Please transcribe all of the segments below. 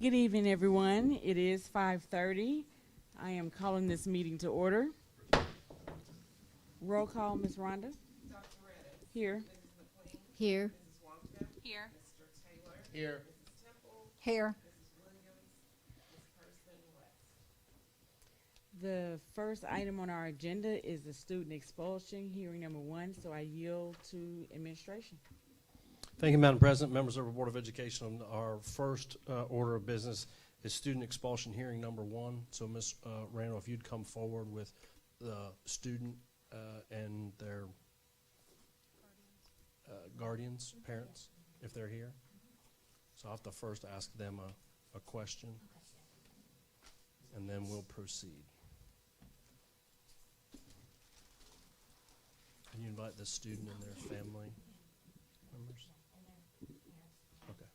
Good evening, everyone. It is 5:30. I am calling this meeting to order. Roll call, Ms. Rhonda. Here. Here. Here. Here. Here. The first item on our agenda is the student expulsion, hearing number 1, so I yield to administration. Thank you, Madam President, members of the Board of Education. Our first order of business is student expulsion hearing number 1. So, Ms. Randall, if you'd come forward with the student and their guardians, parents, if they're here. So I'll have to first ask them a question, and then we'll proceed. Can you invite the student and their family members? Okay.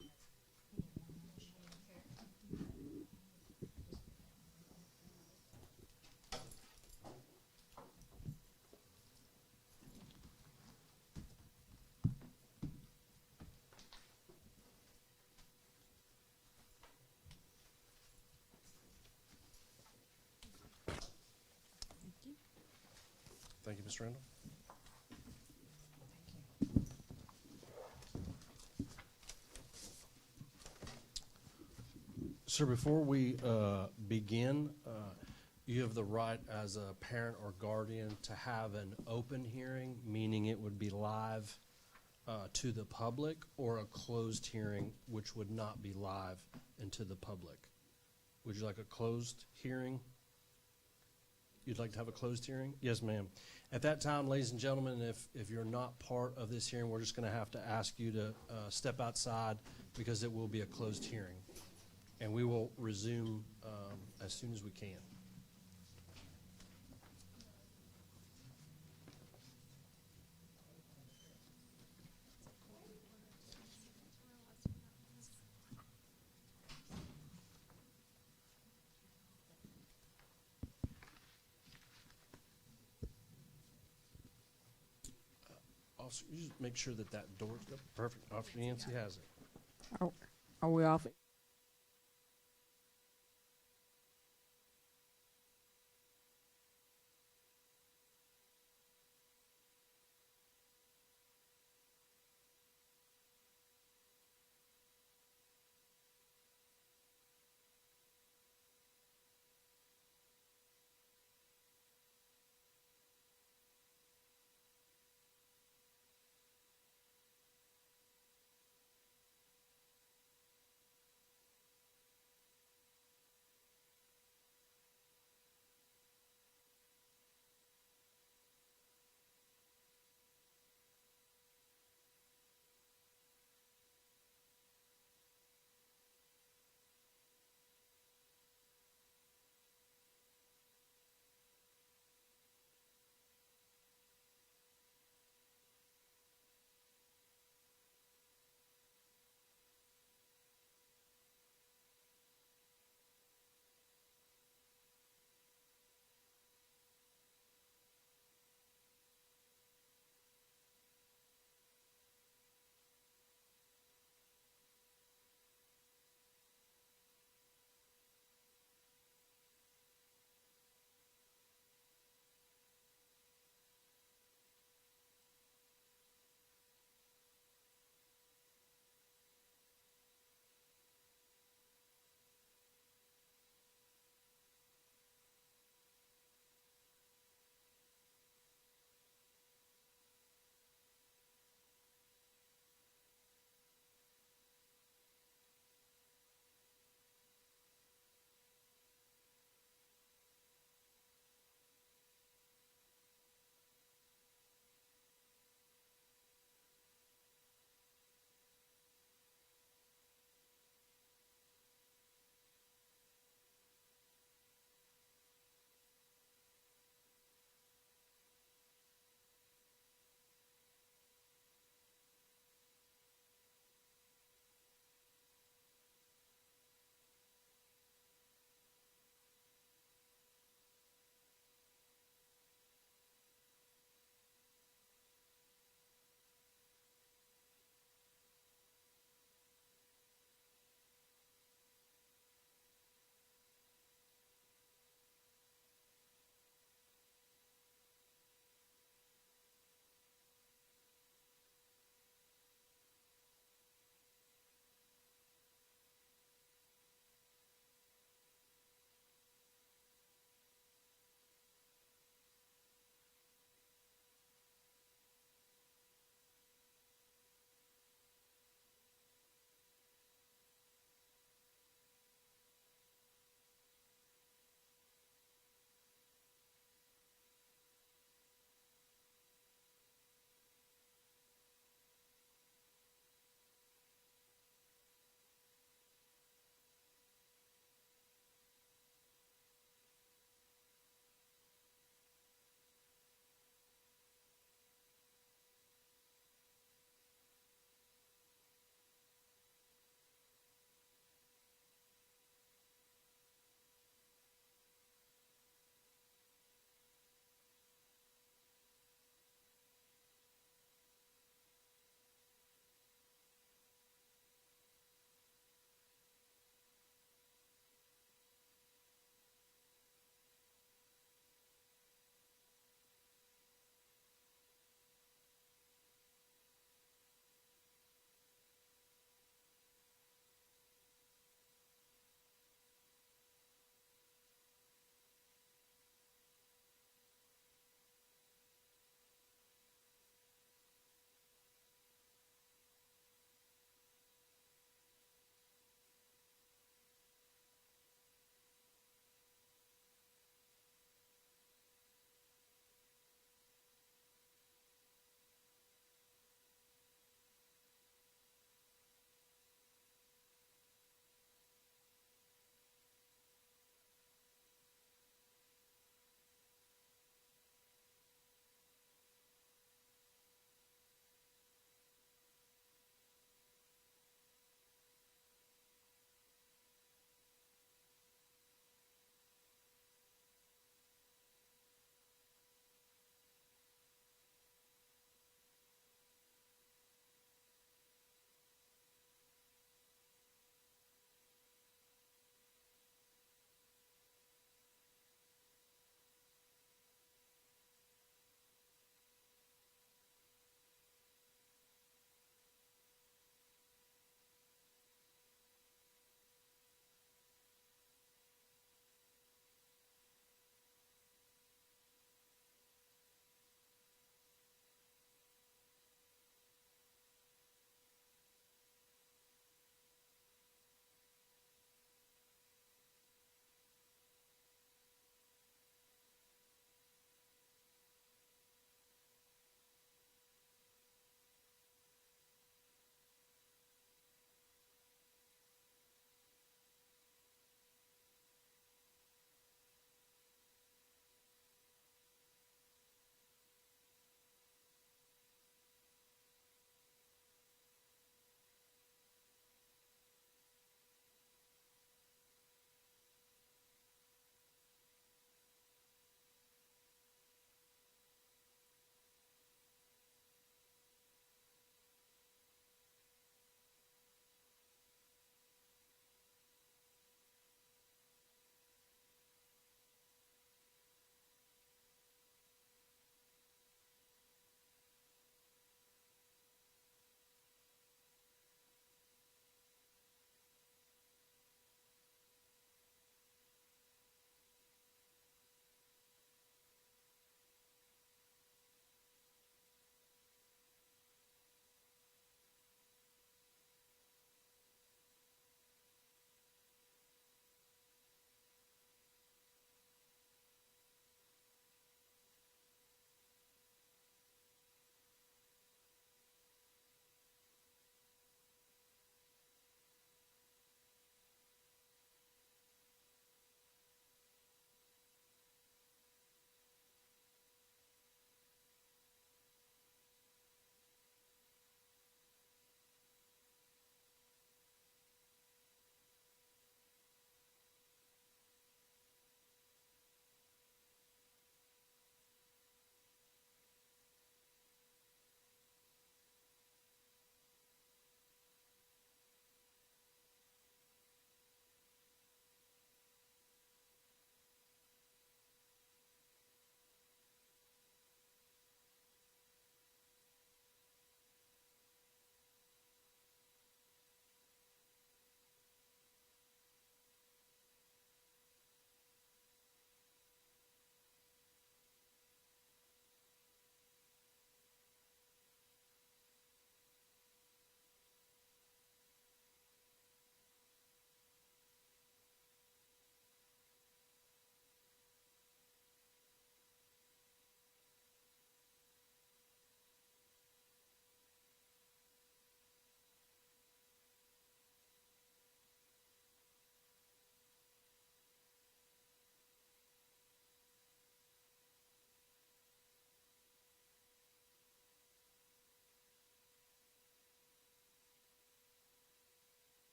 Thank you, Ms. Randall. Sir, before we begin, you have the right as a parent or guardian to have an open hearing, meaning it would be live to the public, or a closed hearing, which would not be live and to the public. Would you like a closed hearing? You'd like to have a closed hearing? Yes, ma'am. At that time, ladies and gentlemen, if you're not part of this hearing, we're just going to have to ask you to step outside, because it will be a closed hearing. And we will resume as soon as we can. Also, you just make sure that that door's perfect. Officer Yancey has it. Are we off?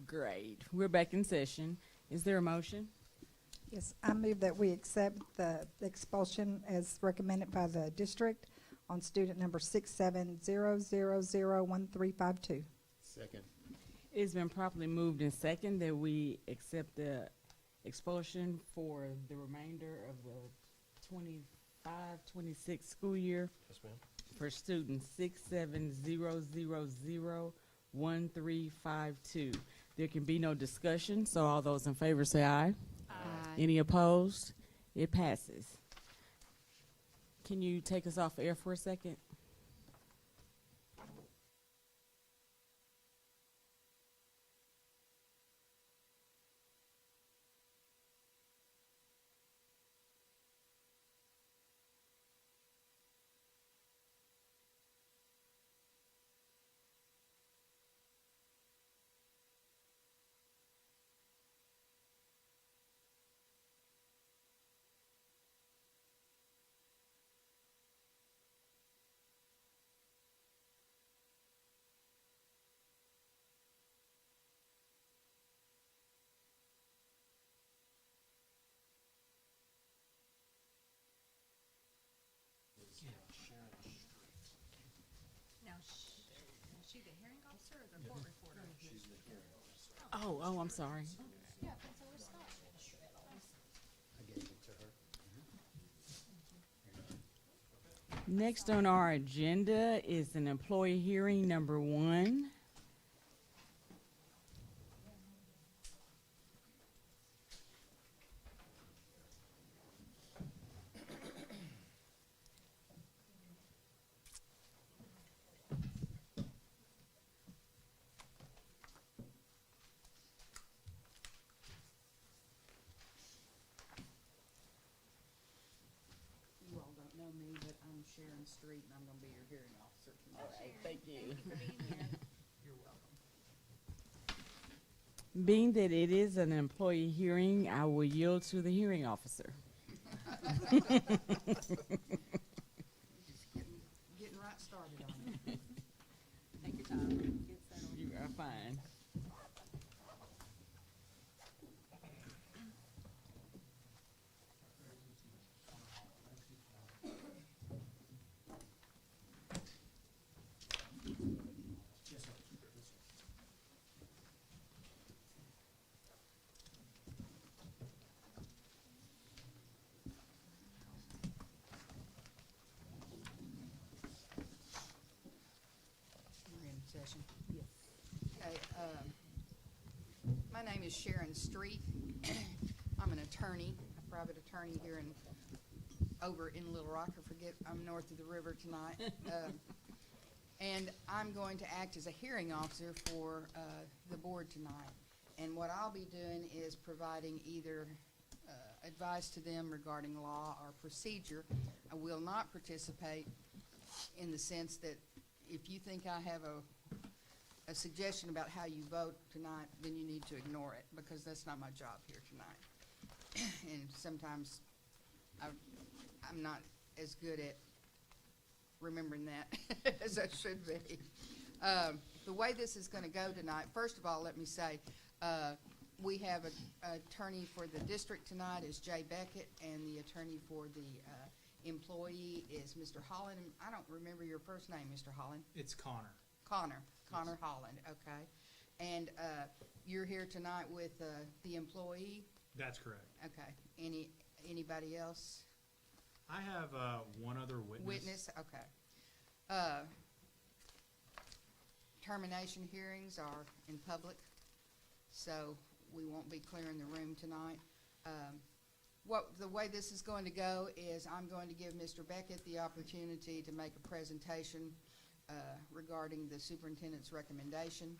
Great. We're back in session. Is there a motion? Yes, I move that we accept the expulsion as recommended by the district on student number 67001352. Second. It's been properly moved and second that we accept the expulsion for the remainder of the 25-26 school year Yes, ma'am. for student 67001352. There can be no discussion, so all those in favor say aye. Any opposed? It passes. Can you take us off air for a second? Now, is she the hearing officer or the court reporter? Oh, I'm sorry. Yeah, that's where Scott. I gave it to her. Next on our agenda is an employee hearing number 1. You all don't know me, but I'm Sharon Street, and I'm gonna be your hearing officer All tonight. right, thank you. You're welcome. Being that it is an employee hearing, I will yield to the hearing officer. Just getting right started on it. Take your time. Get settled. You are fine. We're in session. Okay, my name is Sharon Street. I'm an attorney, a private attorney here over in Little Rock. I forget, I'm north of the river tonight. And I'm going to act as a hearing officer for the board tonight. And what I'll be doing is providing either advice to them regarding law or procedure. I will not participate in the sense that if you think I have a suggestion about how you vote tonight, then you need to ignore it, because that's not my job here tonight. And sometimes I'm not as good at remembering that as I should be. The way this is going to go tonight, first of all, let me say, we have an attorney for the district tonight is Jay Beckett, and the attorney for the employee is Mr. Holland. I don't remember your first name, Mr. Holland. It's Connor. Connor Holland, okay. And you're here tonight with the employee? That's correct. Okay. Anybody else? I have one other witness. Witness, okay. Termination hearings are in public, so we won't be clearing the room tonight. The way this is going to go is I'm going to give Mr. Beckett the opportunity to make a presentation regarding the superintendent's recommendation.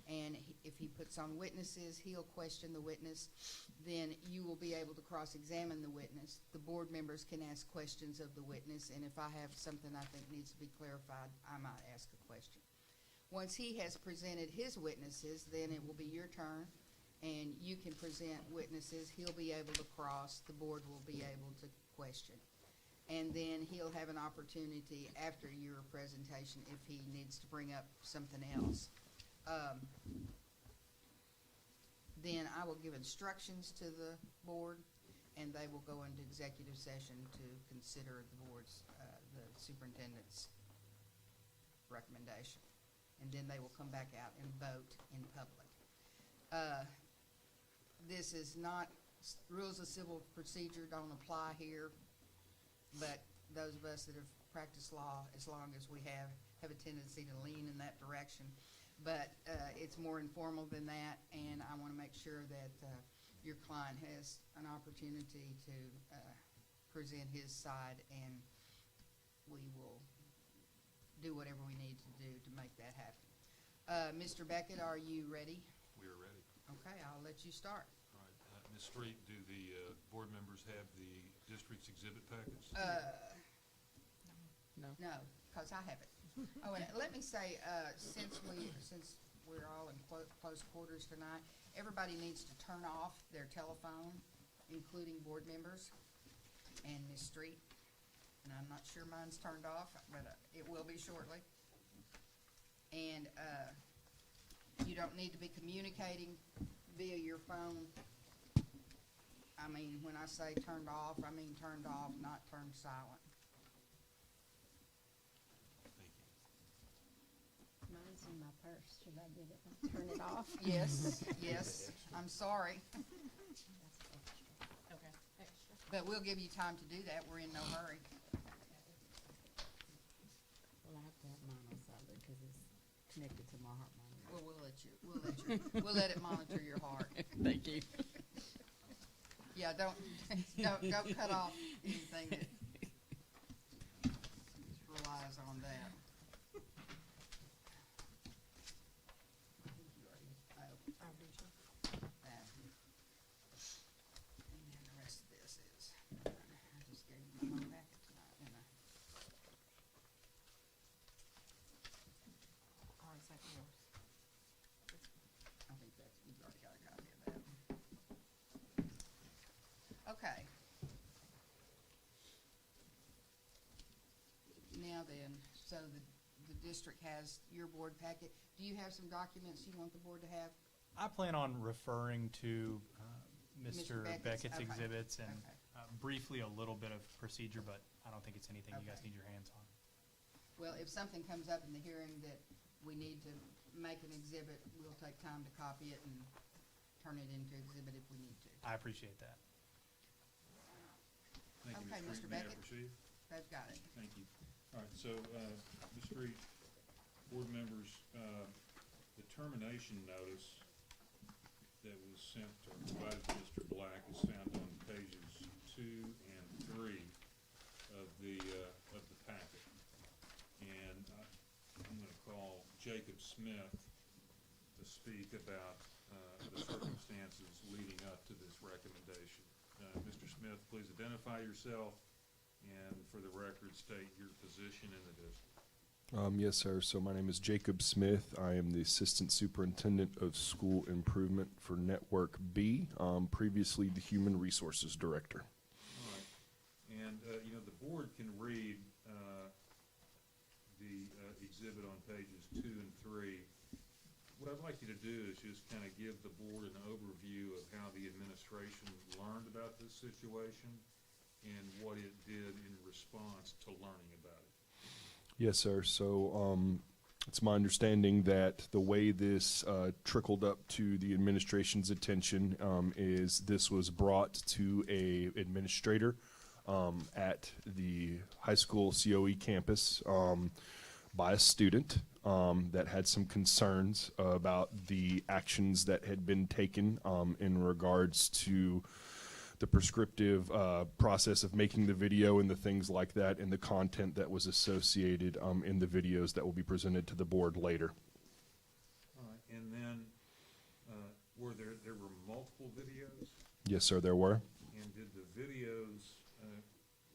And if he puts on witnesses, he'll question the witness. Then you will be able to cross-examine the witness. The board members can ask questions of the witness, and if I have something I think needs to be clarified, I might ask a question. Once he has presented his witnesses, then it will be your turn, and you can present witnesses. He'll be able to cross. The board will be able to question. And then he'll have an opportunity after your presentation if he needs to bring up something else. Then I will give instructions to the board, and they will go into executive session to consider the board's, the superintendent's recommendation. And then they will come back out and vote in public. This is not, rules of civil procedure don't apply here, but those of us that have practiced law as long as we have a tendency to lean in that direction. But it's more informal than that, and I want to make sure that your client has an opportunity to present his side, and we will do whatever we need to do to make that happen. Mr. Beckett, are you ready? We are ready. Okay, I'll let you start. All right. Ms. Street, do the board members have the district's exhibit packets? No. No, because I have it. Oh, and let me say, since we're all in close quarters tonight, everybody needs to turn off their telephone, including board members and Ms. Street. And I'm not sure mine's turned off, but it will be shortly. And you don't need to be communicating via your phone. I mean, when I say turned off, I mean turned off, not turned silent. Thank you. Mine's in my purse. Should I get it and turn it off? Yes, yes, I'm sorry, Okay, extra. but we'll give you time to do that. We're in no hurry. Well, I have to have mine on silent because it's connected to my heart monitor. Well, we'll let it monitor your heart. Thank you. Yeah, don't cut off anything that relies on that. And then the rest of this is, I just gave you my packet tonight, didn't I? Or is that yours? I think that's, you've already got a copy of that. Okay. Now then, so the district has your board packet. Do you have some documents you want the board to have? I plan on referring to Mr. Mr. Beckett's, Beckett's okay. exhibits and Okay. Briefly a little bit of procedure, but I don't think it's anything you guys Okay. need your hands on. Well, if something comes up in the hearing that we need to make an exhibit, we'll take time to copy it and turn it into exhibit if we need to. I appreciate that. Thank you, Okay, Ms. Mr. Street. May I Beckett. proceed? They've got it. Thank you. All right, so, Ms. Street, board members, the termination notice that was sent or provided to Mr. Black is found on pages 2 and 3 of the packet. And I'm gonna call Jacob Smith to speak about, the circumstances leading up to this recommendation. Mr. Smith, please identify yourself and for the record state your position in the district. Yes, sir. So my name is Jacob Smith. I am the Assistant Superintendent of School Improvement for Network B, previously the Human Resources Director. All right. And, you know, the board can read the exhibit on pages 2 and 3. What I'd like you to do is just kind of give the board an overview of how the administration learned about this situation and what it did in response to learning about it. Yes, sir. So it's my understanding that the way this trickled up to the administration's attention is this was brought to a administrator at the high school COE campus by a student that had some concerns about the actions that had been taken in regards to the prescriptive process of making the video and the things like that and the content that was associated in the videos that will be presented to the board later. All right. And then, were there were multiple videos? Yes, sir, there were. And did the videos,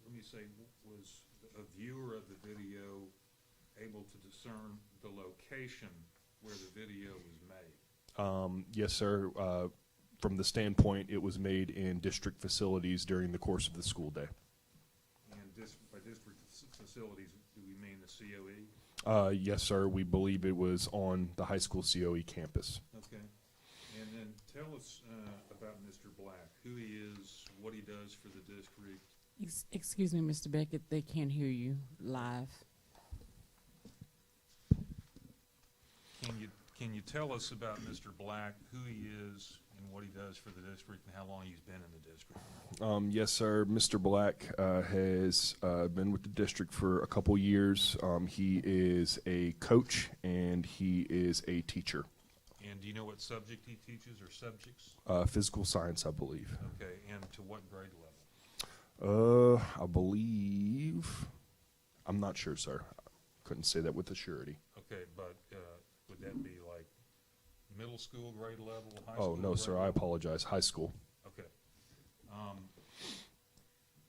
let me say, was a viewer of the video able to discern the location where the video was made? Yes, sir. From the standpoint, it was made in district facilities during the course of the school day. And by district facilities, do we mean the COE? Yes, sir. We believe it was on the high school COE campus. Okay. And then tell us about Mr. Black, who he is, what he does for the district? Excuse me, Mr. Beckett, they can't hear you live. Can you tell us about Mr. Black, who he is, and what he does for the district, and how long he's been in the district? Yes, sir. Mr. Black has been with the district for a couple years. He is a coach and he is a teacher. And do you know what subject he teaches, or subjects? Physical science, I believe. Okay, and to what grade level? I believe. I'm not sure, sir. Couldn't say that with a surety. Okay, but would that be like middle school grade level, high school? Oh, no, grade sir. I level? apologize. High school. Okay.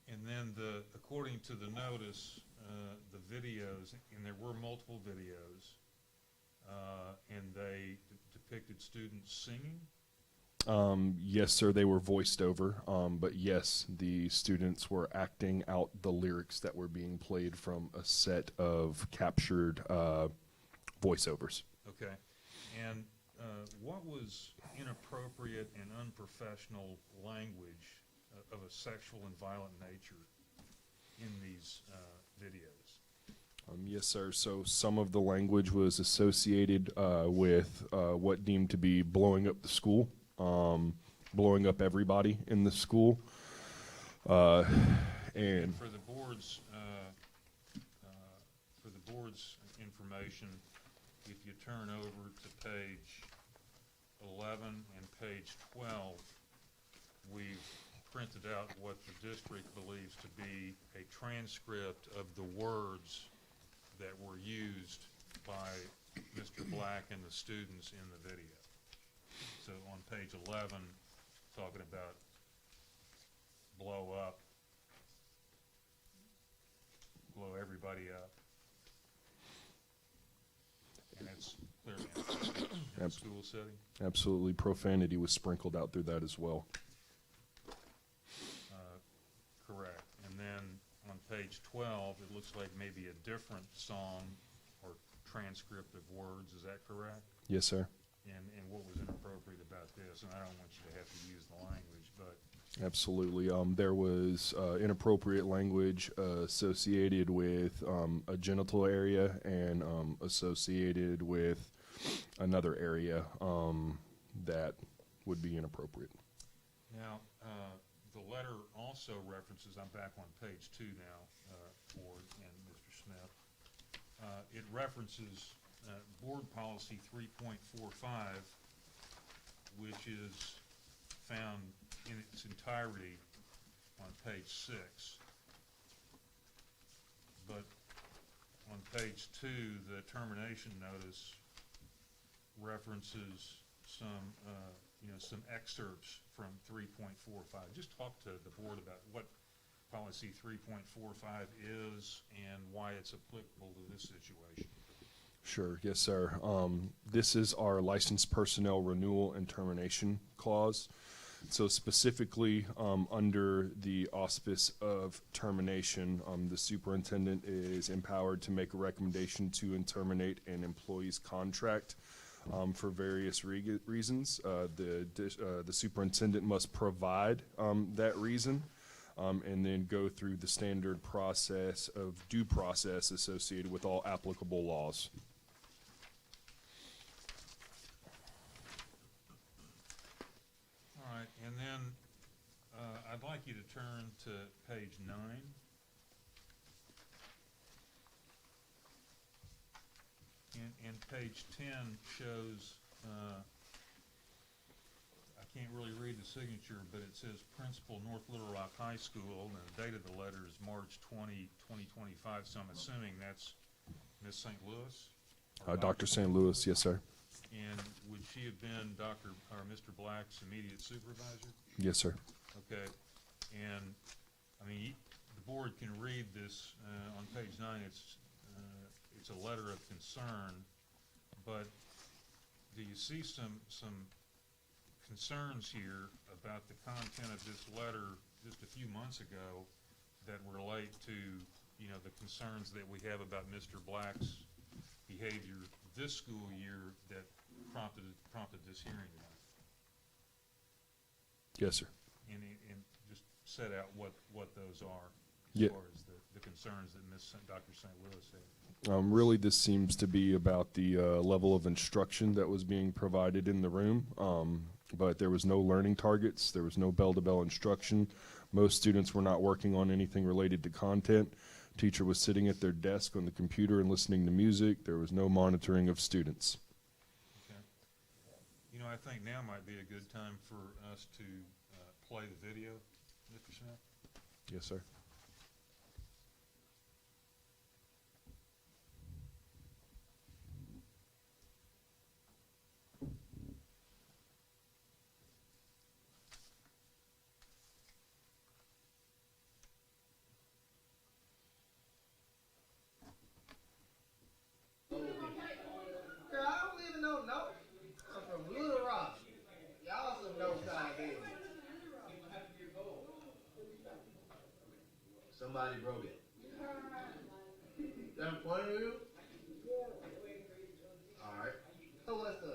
And then according to the notice, the videos, and there were multiple videos, and they depicted students singing? Yes, sir. They were voiced over. But yes, the students were acting out the lyrics that were being played from a set of captured voiceovers. Okay. And what was inappropriate and unprofessional language of a sexual and violent nature in these videos? Yes, sir. So some of the language was associated with what deemed to be blowing up the school, blowing up everybody in the school. And for the board's information, if you turn over to page 11 and page 12, we've printed out what the district believes to be a transcript of the words that were used by Mr. Black and the students in the video. So on page 11, talking about blow up, blow everybody up. And it's clearly in a school setting. absolutely, profanity was sprinkled out through that as well. Correct. And then on page 12, it looks like maybe a different song or transcript of words. Is that correct? Yes, sir. And what was inappropriate about this? And I don't want you to have to use the language, but Absolutely. There was inappropriate language associated with a genital area and associated with another area that would be inappropriate. now, the letter also references, I'm back on page 2 now, Ward and Mr. Smith. It references board policy 3.45, which is found in its entirety on page 6. But on page 2, the termination notice references some, some excerpts from 3.45. Just talk to the board about what policy 3.45 is and why it's applicable to this situation. Sure. Yes, sir. This is our licensed personnel renewal and termination clause. So specifically under the auspice of termination, the superintendent is empowered to make a recommendation to terminate an employee's contract for various reasons. The superintendent must provide that reason and then go through the standard process of due process associated with all applicable laws. All right, and then I'd like you to turn to page 9. And page 10 shows, I can't really read the signature, but it says Principal, North Little Rock High School, and the date of the letter is March 20, 2025, so I'm assuming that's Ms. St. Louis? Or Dr. St. Louis, yes, sir. And would she have been Mr. Black's immediate supervisor? Yes, sir. Okay, and, I mean, the board can read this on page 9. It's a letter of concern, but do you see some concerns here about the content of this letter just a few months ago that relate to, the concerns that we have about Mr. Black's behavior this school year that prompted this hearing tonight? Yes, sir. And just set out what those are Yeah. as far as the concerns that Dr. St. Louis had. Really, this seems to be about the level of instruction that was being provided in the room, but there was no learning targets. There was no bell-to-bell instruction. Most students were not working on anything related to content. Teacher was sitting at their desk on the computer and listening to music. There was no monitoring of students. Okay. You know, I think now might be a good time for us to play the video, Mr. Smith. Yes, sir. Girl, I don't even know no. I'm from Little Rock. Y'all some no side baby. Somebody broke it. That in front of you? Alright. So what's the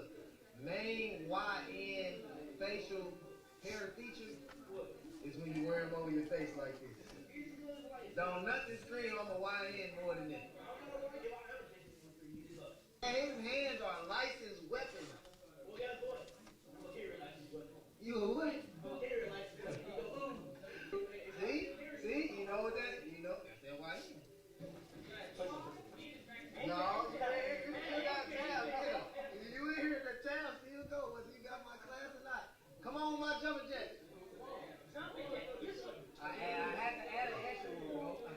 main YN facial hair feature? Is when you wear them over your face like this. Don't nothing scream I'm a YN more than that. His hands are licensed weapons. You a what? See? See? You know what that? You know? That's that YN. No, you got tab. You in here, the tab still go. Whether you got my class or not. Come on, my jumping jack. I had to add an extra one, bro.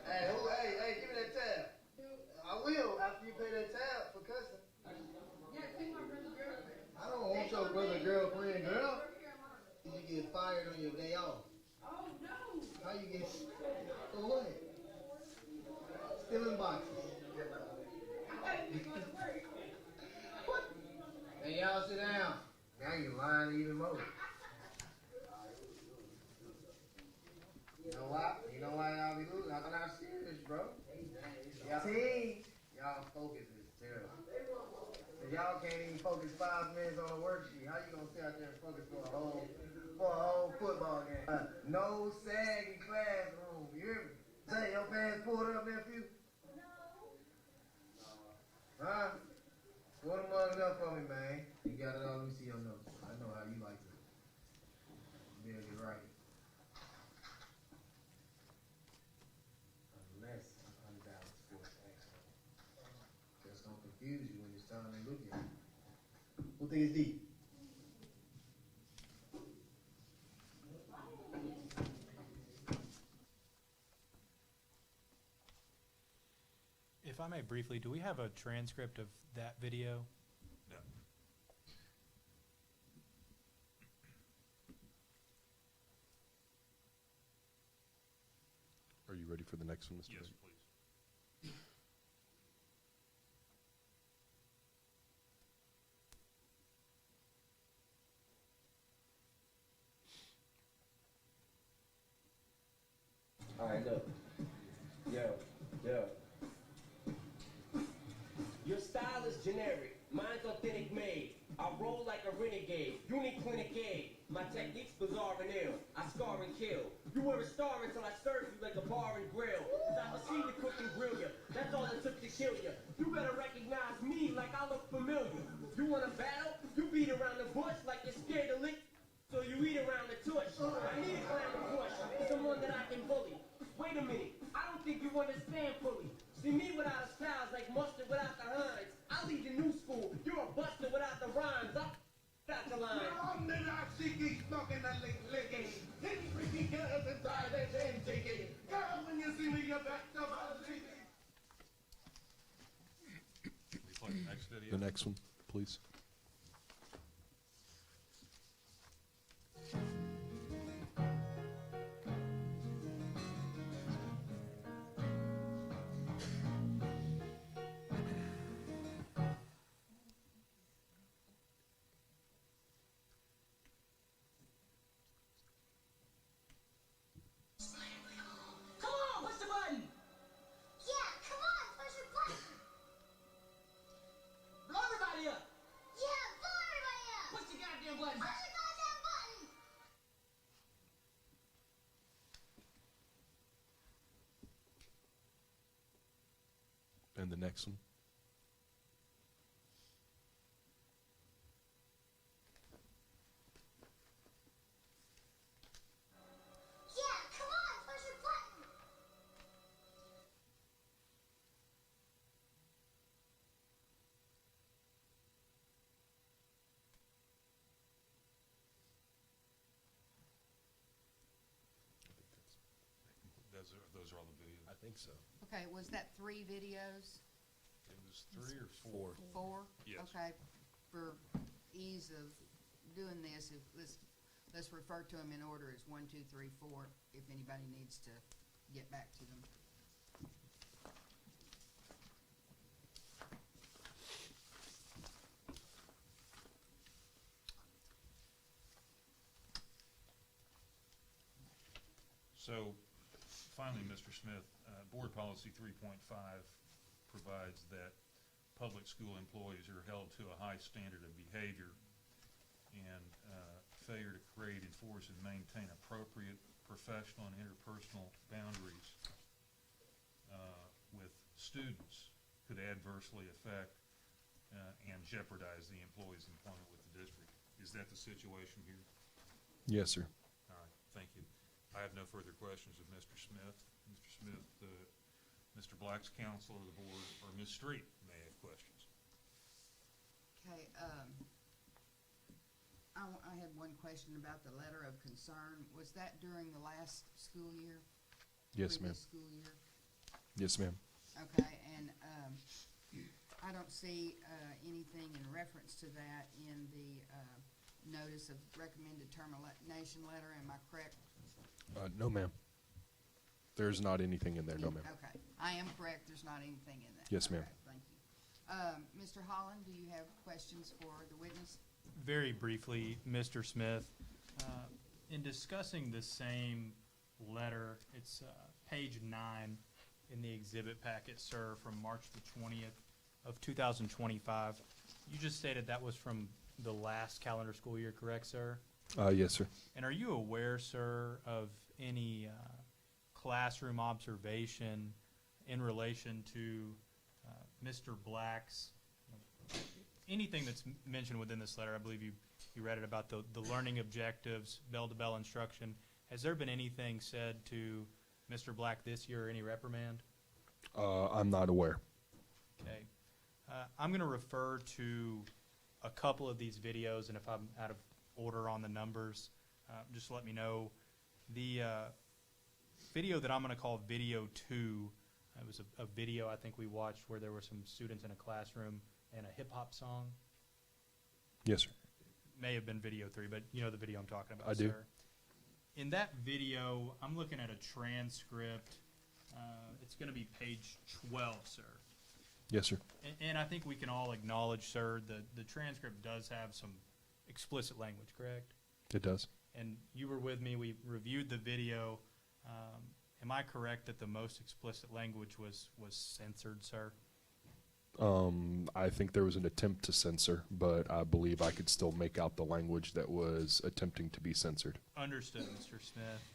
Hey, give me that tab. I will after you pay that tab for cussing. I don't want your brother girlfriend, girl. You get fired on your day off. Oh no. How you get for what? Stealing boxes. What? Hey, y'all sit down. Now you're lying even more. You know why? You know why y'all be losing? I'm not serious, bro. Y'all team, y'all focus is terrible. If y'all can't even focus 5 minutes on a worksheet, how you gonna sit out there and focus for a whole football game? No sagging classroom. You hear me? Say your pants pulled up, nephew? Huh? Pull them mugs up for me, man. You got it all. Let me see your notes. I know how you like to build it right. Unless unbalanced force action. Just don't confuse you when it's time to look at it. Who thinks it's deep? If I may briefly, do we have a transcript of that video? No. Are you ready for the next one, Mr. Yes, Baker? please. Alright, look. Yo. Your style is generic, mine's authentic made. I roll like a renegade, unique clinic aid. My technique's bizarre and ill, I scar and kill. You were a star until I served you like a bar and grill. Cause I proceed to cook and grill you, that's all it took to kill you. You better recognize me like I look familiar. You wanna battle? You beat around the bush like you're scared to lick. So you eat around the tush. I need a clown to push, someone that I can bully. Wait a minute, I don't think you understand fully. See me without a style's like mustard without the hinds. I lead the new school, you're a buster without the rhymes. I'm got the line. When you see me, you're back to my play the next video. The next one, please. Come on, push the button! Yeah, come on, push the button. Blow everybody up! And the next one. Yeah, come on, push the button. Those are all the videos. I think so. Okay, was that 3 videos? It was 3 or 4. 4? Yes. Okay, for ease of doing this, let's refer to them in order as 1, 2, 3, 4, if anybody needs to get back to them. So, finally, Mr. Smith, Board Policy 3.5 provides that public school employees are held to a high standard of behavior, and failure to create, enforce, and maintain appropriate professional and interpersonal boundaries with students could adversely affect and jeopardize the employee's employment with the district. Is that the situation here? Yes, sir. All right, thank you. I have no further questions of Mr. Smith. Mr. Smith, Mr. Black's counsel or the board, or Ms. Street may have questions. Okay, I had one question about the letter of concern. Was that during the last school year? Yes, ma'am. Previous school year? Yes, ma'am. Okay, and I don't see anything in reference to that in the notice of recommended termination letter. Am I correct? No, ma'am. There's not anything in there, no, ma'am. Okay, I am correct. There's not anything in that. Yes, ma'am. Okay, thank you. Mr. Holland, do you have questions for the witness? Very briefly, Mr. Smith, in discussing the same letter, it's page 9 in the exhibit packet, sir, from March the 20th of 2025. You just stated that was from the last calendar school year, correct, sir? Yes, sir. And are you aware, sir, of any classroom observation in relation to Mr. Black's, anything that's mentioned within this letter? I believe you read it about the learning objectives, bell-to-bell instruction. Has there been anything said to Mr. Black this year, or any reprimand? I'm not aware. Okay. I'm going to refer to a couple of these videos, and if I'm out of order on the numbers, just let me know. The video that I'm going to call video 2, it was a video I think we watched where there were some students in a classroom and a hip-hop song. Yes, sir. May have been video 3, but you know the video I'm talking about, I do. sir. In that video, I'm looking at a transcript. It's going to be page 12, sir. Yes, sir. And I think we can all acknowledge, sir, the transcript does have some explicit language, correct? It does. And you were with me. We reviewed the video. Am I correct that the most explicit language was censored, sir? I think there was an attempt to censor, but I believe I could still make out the language that was attempting to be censored. Understood, Mr. Smith.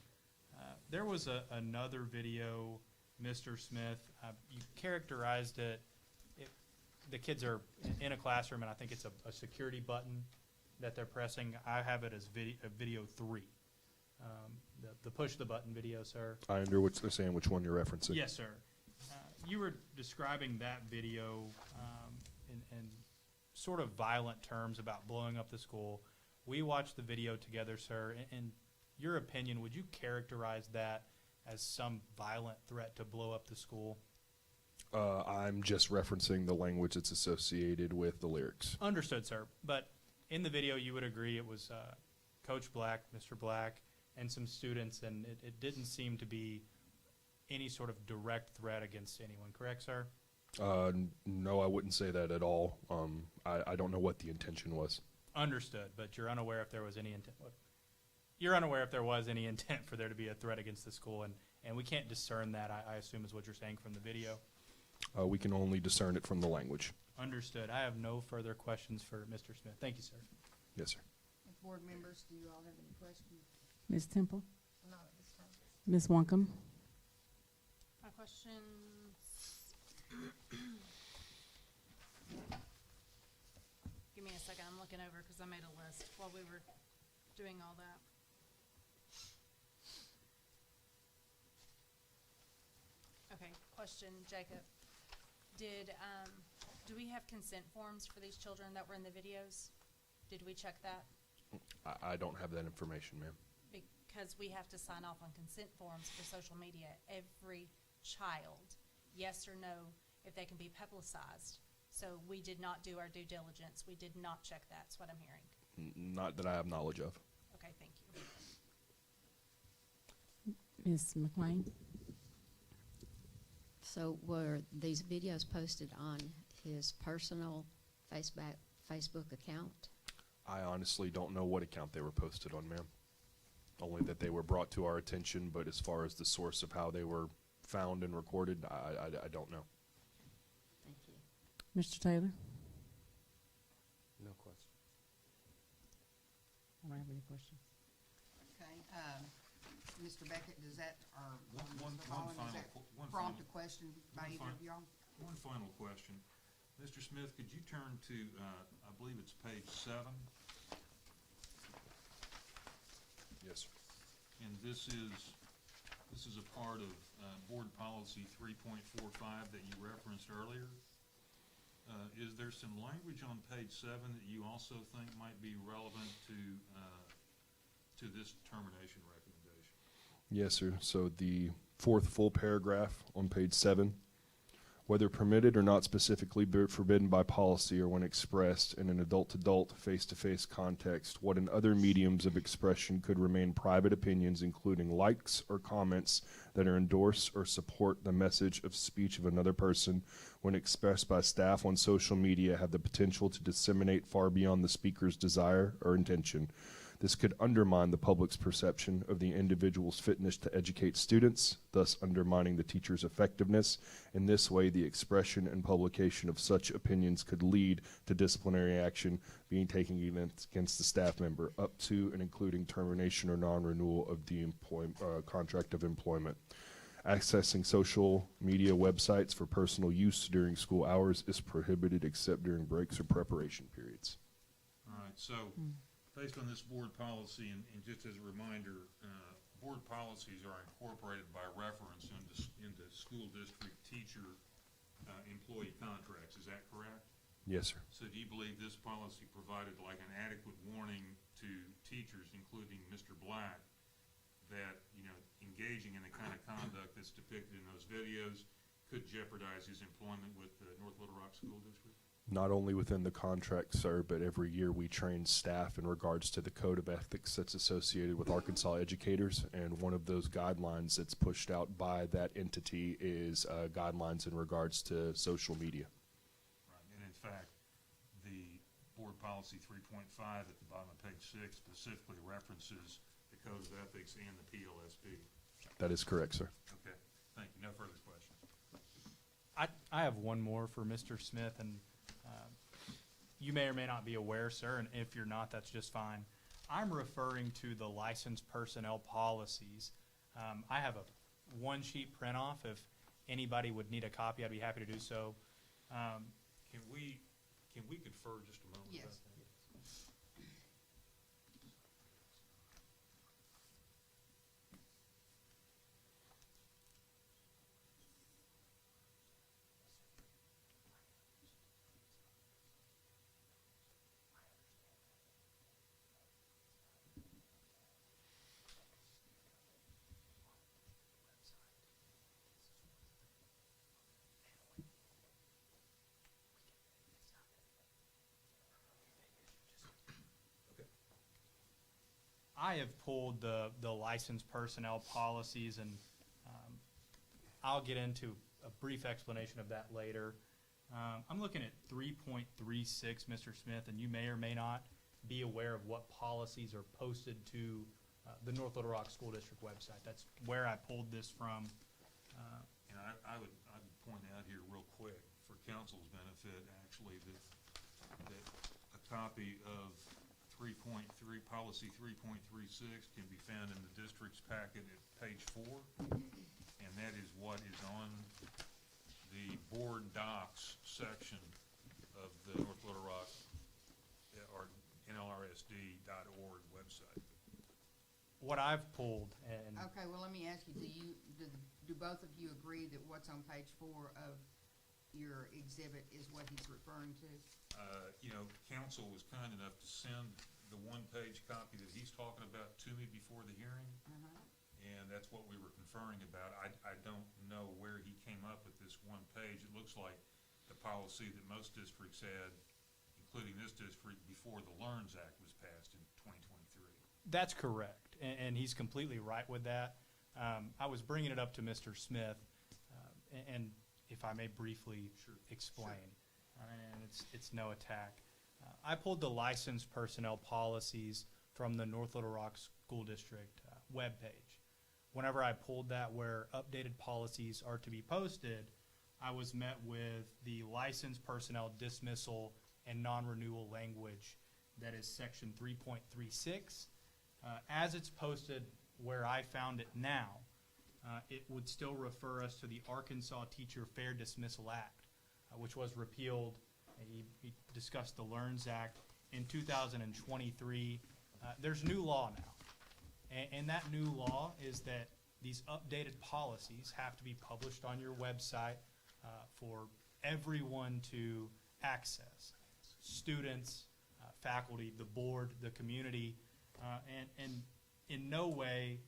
There was another video, Mr. Smith. You characterized it. The kids are in a classroom, and I think it's a security button that they're pressing. I have it as video 3. The push the button video, sir. I understand which one you're referencing. Yes, sir. You were describing that video in sort of violent terms about blowing up the school. We watched the video together, sir. In your opinion, would you characterize that as some violent threat to blow up the school? I'm just referencing the language that's associated with the lyrics. Understood, sir. But in the video, you would agree it was Coach Black, Mr. Black, and some students, and it didn't seem to be any sort of direct threat against anyone, correct, sir? No, I wouldn't say that at all. I don't know what the intention was. Understood, but you're unaware if there was any intent. You're unaware if there was any intent for there to be a threat against the school, and we can't discern that, I assume is what you're saying from the video. We can only discern it from the language. Understood. I have no further questions for Mr. Smith. Thank you, sir. Yes, sir. Board members, do you all have any questions? Ms. Temple? Not at this time. Ms. Wonkum? My questions. Give me a second, I'm looking over because I made a list while we were doing all that. Okay, question, Jacob. Do we have consent forms for these children that were in the videos? Did we check that? I don't have that information, ma'am. Because we have to sign off on consent forms for social media. Every child, yes or no, if they can be publicized. So we did not do our due diligence. We did not check that, is what I'm hearing. Not that I have knowledge of. Okay, thank you. Ms. McLean? So were these videos posted on his personal Facebook account? I honestly don't know what account they were posted on, ma'am. Only that they were brought to our attention, but as far as the source of how they were found and recorded, I don't know. Thank you. Mr. Taylor? No question. I don't have any questions. Okay, Mr. Beckett, does that, or One Mr. Holland, does final that qu- one prompt final- a question by one either fin- of y'all? One final question. Mr. Smith, could you turn to, I believe it's page 7? Yes, sir. And this is a part of Board Policy 3.45 that you referenced earlier. Is there some language on page 7 that you also think might be relevant to this termination recommendation? Yes, sir. So the fourth full paragraph on page 7, whether permitted or not specifically forbidden by policy or when expressed in an adult-to-adult, face-to-face context, what in other mediums of expression could remain private opinions, including likes or comments that are endorse or support the message of speech of another person, when expressed by staff on social media, have the potential to disseminate far beyond the speaker's desire or intention. This could undermine the public's perception of the individual's fitness to educate students, thus undermining the teacher's effectiveness. In this way, the expression and publication of such opinions could lead to disciplinary action being taken against the staff member, up to and including termination or non-renewal of the contract of employment. Accessing social media websites for personal use during school hours is prohibited except during breaks or preparation periods. All right, so based on this board policy, and just as a reminder, board policies are incorporated by reference into school district teacher employee contracts. Is that correct? Yes, sir. So do you believe this policy provided like an adequate warning to teachers, including Mr. Black, that, you know, engaging in the kind of conduct that's depicted in those videos could jeopardize his employment with the North Little Rock School District? Not only within the contract, sir, but every year we train staff in regards to the code of ethics that's associated with Arkansas educators, and one of those guidelines that's pushed out by that entity is guidelines in regards to social media. Right, and in fact, the board policy 3.5 at the bottom of page 6 specifically references the code of ethics and the PLSP. That is correct, sir. Okay, thank you. No further questions. I have one more for Mr. Smith, and you may or may not be aware, sir, and if you're not, that's just fine. I'm referring to the licensed personnel policies. I have a one-sheet print-off. If anybody would need a copy, I'd be happy to do so. Can we confer just a moment? Yes. about that? I have pulled the licensed personnel policies, and I'll get into a brief explanation of that later. I'm looking at 3.36, Mr. Smith, and you may or may not be aware of what policies are posted to the North Little Rock School District website. That's where I pulled this from. And I would point out here real quick, for council's benefit, actually, that a copy of 3.3, policy 3.36 can be found in the district's packet at page 4, and that is what is on the board docs section of the North Little Rock NLRSD.org website. What I've pulled, and Okay, well, let me ask you, do both of you agree that what's on page 4 of your exhibit is what he's referring to? Council was kind enough to send the one-page copy that he's talking about to me before the hearing, and that's what we were conferring about. I don't know where he came up with this one page. It looks like the policy that most districts had, including this district, before the LEARNS Act was passed in 2023. that's correct, and he's completely right with that. I was bringing it up to Mr. Smith, and if I may briefly explain, and it's no attack. I pulled the licensed personnel policies from the North Little Rock School District webpage. Whenever I pulled that where updated policies are to be posted, I was met with the licensed personnel dismissal and non-renewal language that is section 3.36. As it's posted where I found it now, it would still refer us to the Arkansas Teacher Fair Dismissal Act, which was repealed. He discussed the LEARNS Act in 2023. There's new law now, and that new law is that these updated policies have to be published on your website for everyone to access. Students, faculty, the board, the community, and in no way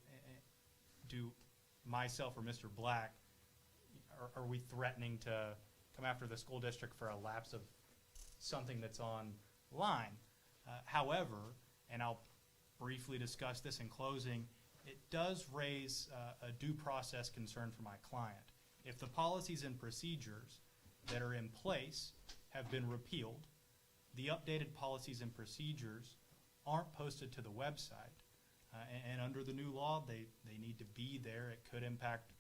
do myself or Mr. Black, are we threatening to come after the school district for a lapse of something that's online. However, and I'll briefly discuss this in closing, it does raise a due process concern for my client. If the policies and procedures that are in place have been repealed, the updated policies and procedures aren't posted to the website, and under the new law, they need to be there. It could impact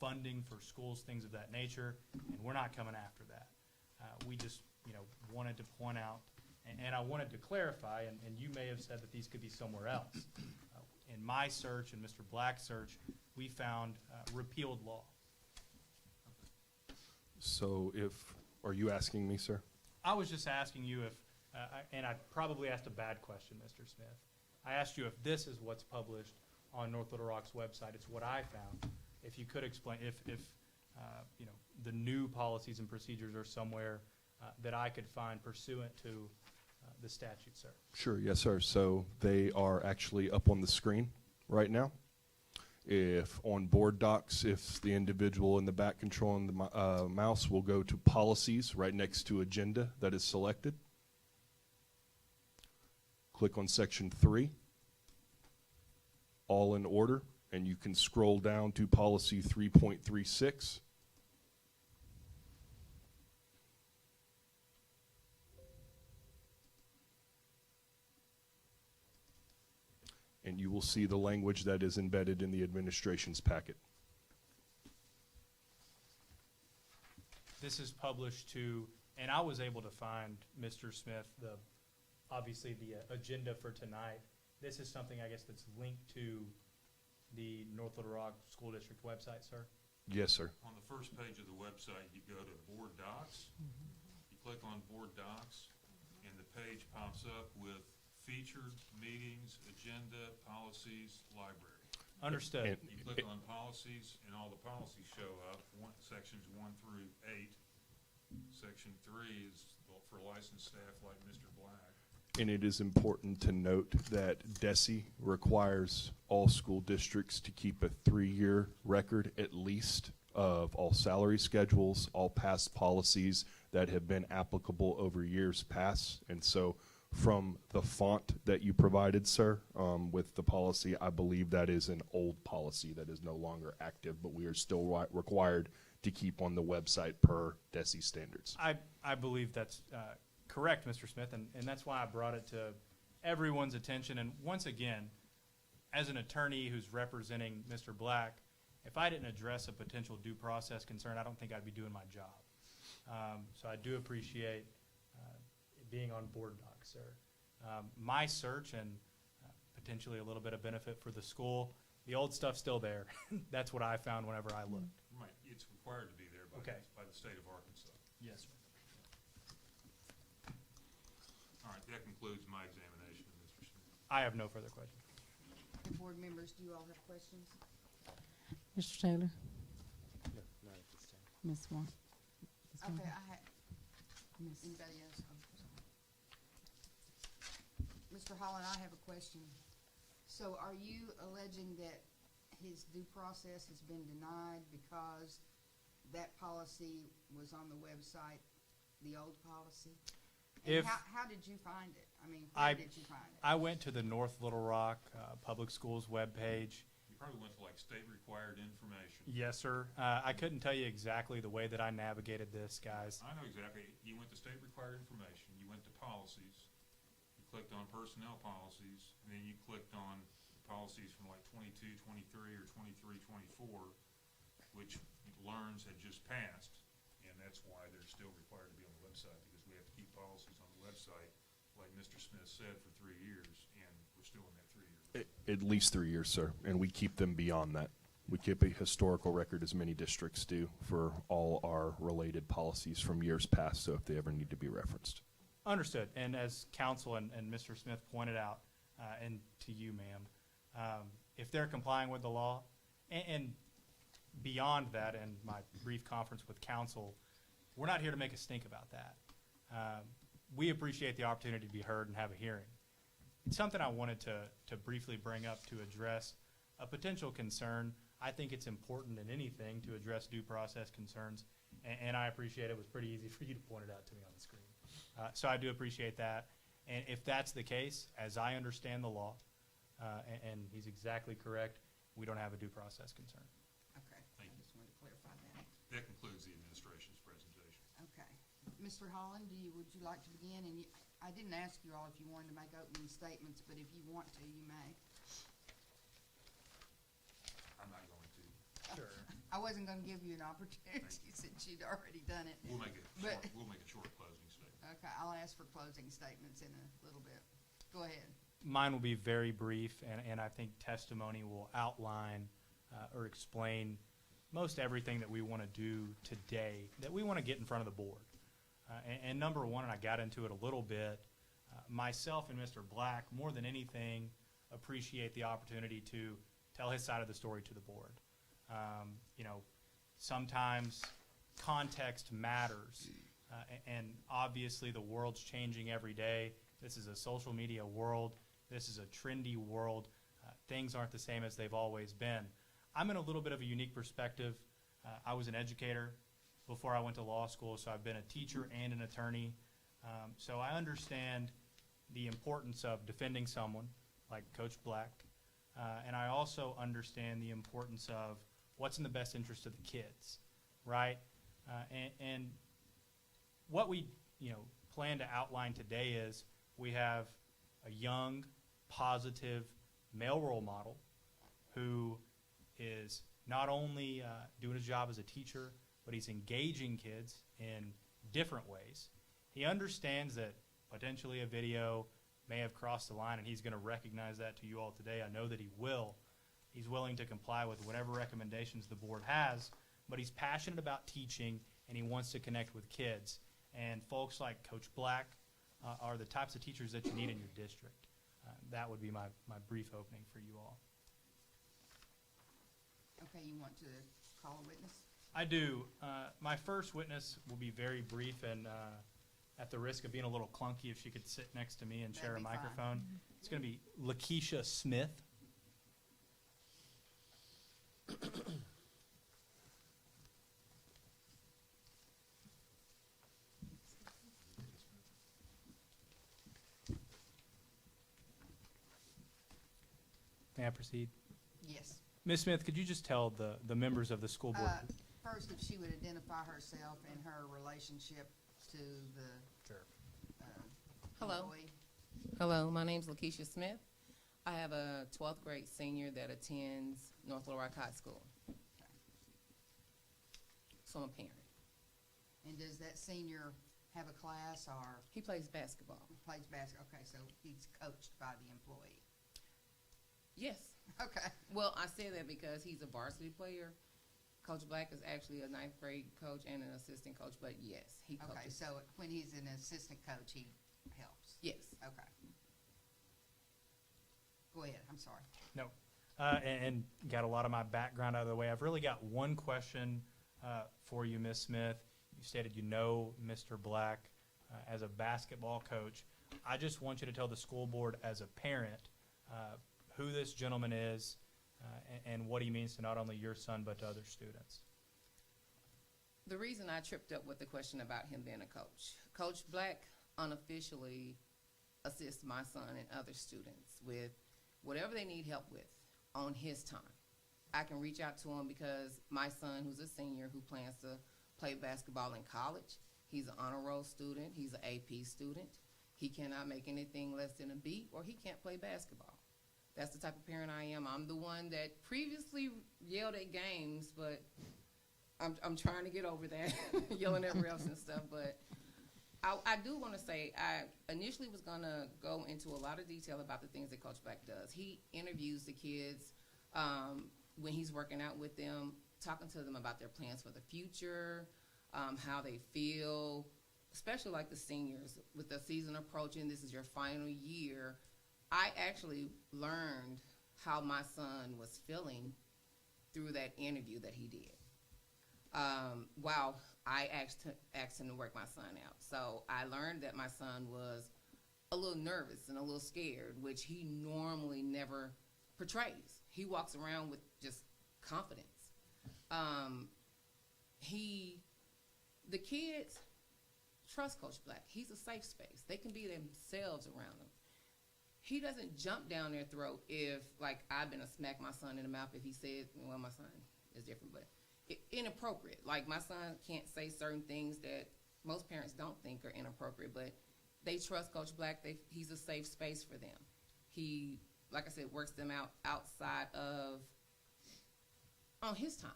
funding for schools, things of that nature, and we're not coming after that. We just wanted to point out, and I wanted to clarify, and you may have said that these could be somewhere else. In my search and Mr. Black's search, we found repealed law. So are you asking me, sir? I was just asking you if, and I probably asked a bad question, Mr. Smith. I asked you if this is what's published on North Little Rock's website. It's what I found. If you could explain, if the new policies and procedures are somewhere that I could find pursuant to the statute, sir. Sure, yes, sir. So they are actually up on the screen right now. If on board docs, if the individual in the back controlling the mouse will go to policies right next to agenda that is selected. Click on section 3, all in order, and you can scroll down to policy 3.36. And you will see the language that is embedded in the administration's packet. This is published to, and I was able to find, Mr. Smith, obviously the agenda for tonight. This is something, I guess, that's linked to the North Little Rock School District website, sir? Yes, sir. On the first page of the website, you go to Board Docs. You click on Board Docs, and the page pops up with featured meetings, agenda, policies, library. Understood. You click on policies, and all the policies show up. Sections 1 through 8. Section 3 is for licensed staff like Mr. Black. And it is important to note that DESE requires all school districts to keep a 3-year record at least of all salary schedules, all past policies that have been applicable over years past. And so from the font that you provided, sir, with the policy, I believe that is an old policy that is no longer active, but we are still required to keep on the website per DESE standards. I believe that's correct, Mr. Smith, and that's why I brought it to everyone's attention. And once again, as an attorney who's representing Mr. Black, if I didn't address a potential due process concern, I don't think I'd be doing my job. So I do appreciate being on board docs, sir. My search and potentially a little bit of benefit for the school, the old stuff's still there. That's what I found whenever I looked. Right, it's required to be there by the state of Arkansas. Yes, sir. All right, That concludes my examination of Mr. Smith. I have no further questions. The board members, do you all have questions? Mr. Taylor, No, not at this time. Ms. Swan. Okay, anybody else? Oh, sorry. Mr. Holland, I have a question. So are you alleging that his due process has been denied because that policy was on the website, the old policy? And If- how did you find it? I mean, where did you find it? I went to the North Little Rock Public Schools webpage. You probably went to like state-required information. Yes, sir. I couldn't tell you exactly the way that I navigated this, guys. I know exactly. You went to state-required information, you went to policies, you clicked on personnel policies, and then you clicked on policies from like 22, 23, or 23, 24, which Learns had just passed, and that's why they're still required to be on the website, because we have to keep policies on the website, like Mr. Smith said, for 3 years, and we're still in that 3 year. At least 3 years, sir, and we keep them beyond that. We keep a historical record, as many districts do, for all our related policies from years past, so if they ever need to be referenced. Understood. And as counsel and Mr. Smith pointed out, and to you, ma'am, if they're complying with the law, and beyond that, in my brief conference with counsel, we're not here to make a stink about that. We appreciate the opportunity to be heard and have a hearing. It's something I wanted to briefly bring up to address a potential concern. I think it's important in anything to address due process concerns, and I appreciate it was pretty easy for you to point it out to me on the screen. So I do appreciate that. And if that's the case, as I understand the law, and he's exactly correct, we don't have a due process concern. Okay, I just wanted to clarify that. That concludes the administration's presentation. Okay. Mr. Holland, would you like to begin? And I didn't ask you all if you wanted to make opening statements, but if you want to, you may. I'm not going to. Sure. I wasn't going to give you an opportunity since you'd already done it. We'll make But- a short closing statement. Okay, I'll ask for closing statements in a little bit. Go ahead. Mine will be very brief, and I think testimony will outline or explain most everything that we want to do today, that we want to get in front of the board. And number one, and I got into it a little bit, myself and Mr. Black, more than anything, appreciate the opportunity to tell his side of the story to the board. You know, sometimes context matters, and obviously the world's changing every day. This is a social media world. This is a trendy world. Things aren't the same as they've always been. I'm in a little bit of a unique perspective. I was an educator before I went to law school, so I've been a teacher and an attorney. So I understand the importance of defending someone like Coach Black, and I also understand the importance of what's in the best interest of the kids, right? And what we plan to outline today is we have a young, positive male role model who is not only doing his job as a teacher, but he's engaging kids in different ways. He understands that potentially a video may have crossed the line, and he's going to recognize that to you all today. I know that he will. He's willing to comply with whatever recommendations the board has, but he's passionate about teaching, and he wants to connect with kids. And folks like Coach Black are the types of teachers that you need in your district. That would be my brief opening for you all. Okay, you want to call a witness? I do. My first witness will be very brief, and at the risk of being a little clunky, if she could sit next to me and share a That'd be fine. microphone. It's going to be Lakeisha Smith. May I proceed? Yes. Ms. Smith, could you just tell the members of the school board? First, if she would identify herself and her relationship to the Sure. Hello. employee. Hello, my name's Lakeisha Smith. I have a 12th grade senior that attends North Little Rock High School. So I'm a parent. And does that senior have a class or He plays basketball. plays basketball? Okay, so he's coached by the employee. Yes. Okay. Well, I say that because he's a varsity player. Coach Black is actually a 9th grade coach and an assistant coach, but yes, he coaches. Okay, so when he's an assistant coach, he helps. Yes. Okay. Go ahead, I'm sorry. No. And got a lot of my background out of the way. I've really got one question for you, Ms. Smith. You stated you know Mr. Black as a basketball coach. I just want you to tell the school board as a parent who this gentleman is and what he means to not only your son but to other students. The reason I tripped up with the question about him being a coach, Coach Black unofficially assists my son and other students with whatever they need help with on his time. I can reach out to him because my son, who's a senior who plans to play basketball in college, he's an honor roll student, he's an AP student. He cannot make anything less than a B, or he can't play basketball. That's the type of parent I am. I'm the one that previously yelled at games, but I'm trying to get over that, yelling at refs and stuff. But I do want to say, I initially was going to go into a lot of detail about the things that Coach Black does. He interviews the kids when he's working out with them, talking to them about their plans for the future, how they feel, especially like the seniors. With the season approaching, this is your final year. I actually learned how my son was feeling through that interview that he did. While I asked him to work my son out. So I learned that my son was a little nervous and a little scared, which he normally never portrays. He walks around with just confidence. The kids trust Coach Black. He's a safe space. They can be themselves around him. He doesn't jump down their throat if, like, I've been to smack my son in the mouth if he said, well, my son is different, but inappropriate. Like, my son can't say certain things that most parents don't think are inappropriate, but they trust Coach Black. He's a safe space for them. He, like I said, works them out outside of on his time.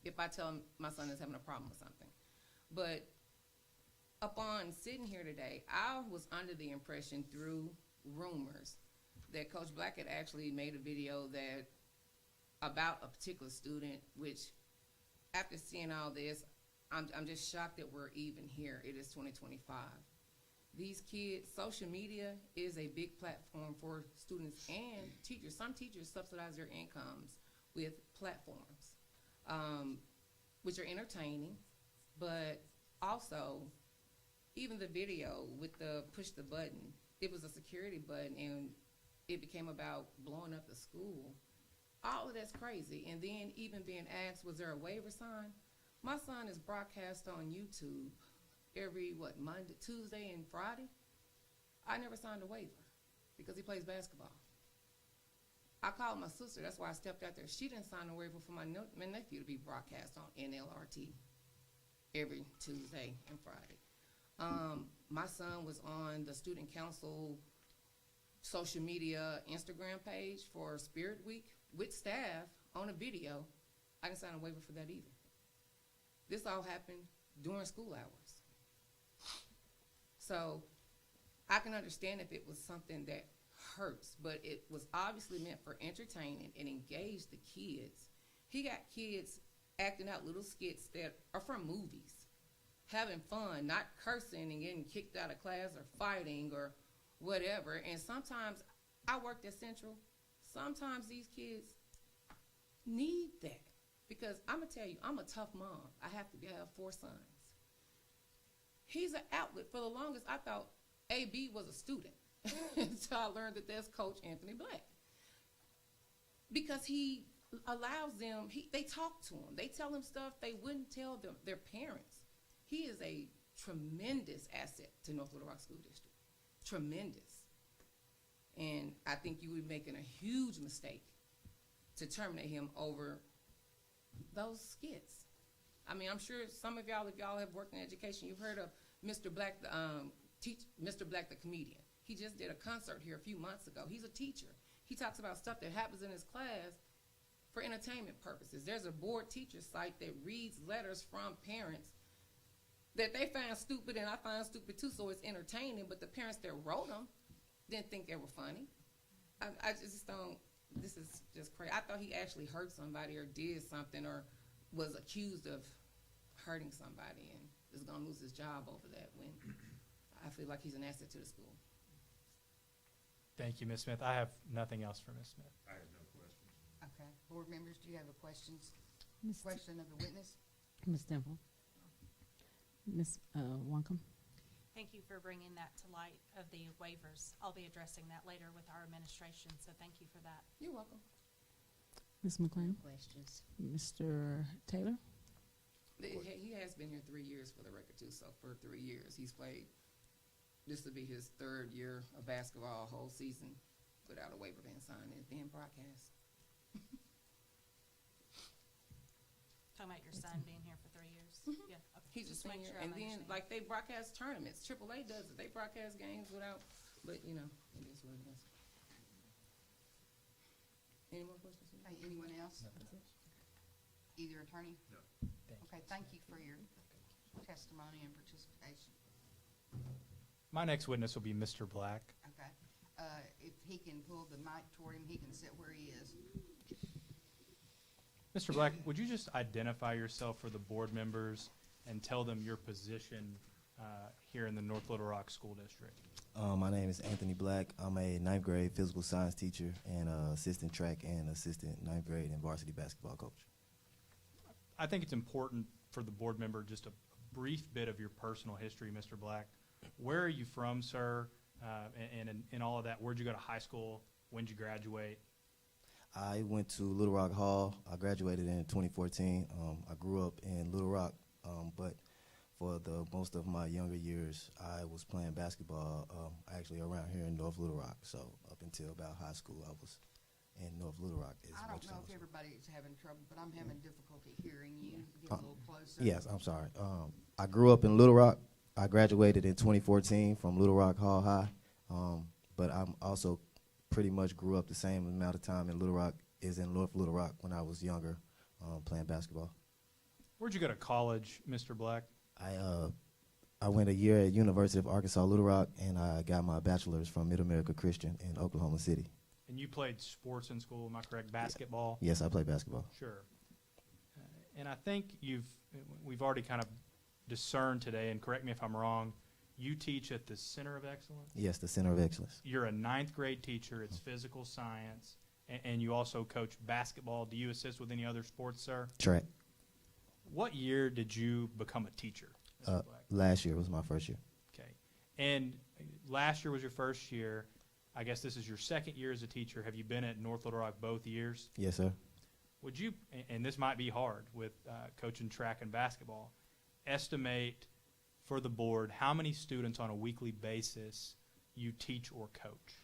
If I tell him my son is having a problem with something. But upon sitting here today, I was under the impression through rumors that Coach Black had actually made a video that about a particular student, which after seeing all this, I'm just shocked that we're even here. It is 2025. These kids, social media is a big platform for students and teachers. Some teachers subsidize their incomes with platforms, which are entertaining, but also even the video with the push the button, it was a security button and it became about blowing up the school. All of that's crazy. And then even being asked, was there a waiver sign? My son is broadcast on YouTube every, Monday, Tuesday, and Friday. I never signed a waiver because he plays basketball. I called my sister. That's why I stepped out there. She didn't sign a waiver for my nephew to be broadcast on NLRSD every Tuesday and Friday. My son was on the student council social media Instagram page for Spirit Week with staff on a video. I didn't sign a waiver for that either. This all happened during school hours. So I can understand if it was something that hurts, but it was obviously meant for entertaining and engage the kids. He got kids acting out little skits that are from movies, having fun, not cursing and getting kicked out of class or fighting or whatever. And sometimes, I worked at Central, sometimes these kids need that. Because I'm going to tell you, I'm a tough mom. I have 4 sons. He's an outlet. For the longest, I thought AB was a student until I learned that that's Coach Anthony Black. Because he allows them, they talk to him. They tell him stuff they wouldn't tell their parents. He is a tremendous asset to North Little Rock School District. Tremendous. And I think you would be making a huge mistake to terminate him over those skits. I mean, I'm sure some of y'all, if y'all have worked in education, you've heard of Mr. Black, Mr. Black the comedian. He just did a concert here a few months ago. He's a teacher. He talks about stuff that happens in his class for entertainment purposes. There's a board teacher site that reads letters from parents that they find stupid and I find stupid too, so it's entertaining, but the parents that wrote them didn't think they were funny. I just don't. This is just crazy. I thought he actually hurt somebody or did something or was accused of hurting somebody and is going to lose his job over that when I feel like he's an asset to the school. Thank you, Ms. Smith. I have nothing else for Ms. Smith. I have no questions. Okay. Board members, do you have a questions? Ms. Question of the witness? Ms. Temple. Ms. Wonkum. Thank you for bringing that to light of the waivers. I'll be addressing that later with our administration, so thank you for that. You're welcome. Ms. No McLean. questions. Mr. Taylor. He has been here 3 years for the record too, so for 3 years, he's played, this will be his 3rd year of basketball, whole season, without a waiver being signed and being broadcast. Talking about your son being here for 3 years? Yeah, okay. He's a Just make senior, sure I'm and then, understanding. like, they broadcast tournaments, AAA does it, they broadcast games without, but, you know, it is what it is. Any more questions? Okay, anyone else? Either attorney? No. Okay, thank you for your testimony and participation. My next witness will be Mr. Black. Okay. If he can pull the mic toward him, he can sit where he is. Mr. Black, would you just identify yourself for the board members and tell them your position here in the North Little Rock School District? My name is Anthony Black. I'm a 9th grade physical science teacher and assistant track and assistant 9th grade and varsity basketball coach. I think it's important for the board member, just a brief bit of your personal history, Mr. Black. Where are you from, sir? And in all of that, where'd you go to high school? When'd you graduate? I went to Little Rock Hall. I graduated in 2014. I grew up in Little Rock, but for the most of my younger years, I was playing basketball actually around here in North Little Rock. So up until about high school, I was in North Little Rock. I don't know if everybody is having trouble, but I'm having difficulty hearing you. Get a little closer. Yes, I'm sorry. I grew up in Little Rock. I graduated in 2014 from Little Rock Hall High, but I'm also pretty much grew up the same amount of time in Little Rock as in North Little Rock when I was younger playing basketball. Where'd you go to college, Mr. Black? I went a year at University of Arkansas Little Rock, and I got my bachelor's from Mid-America Christian in Oklahoma City. And you played sports in school, am I correct? Basketball? Yes, I played basketball. Sure. And I think we've already kind of discerned today, and correct me if I'm wrong, you teach at the Center of Excellence? Yes, the Center of Excellence. You're a 9th grade teacher. It's physical science, and you also coach basketball. Do you assist with any other sports, sir? Track. What year did you become a teacher, Mr. Black? Last year was my first year. Okay. And last year was your first year. I guess this is your 2nd year as a teacher. Have you been at North Little Rock both years? Yes, sir. Would you, and this might be hard with coaching track and basketball, estimate for the board how many students on a weekly basis you teach or coach?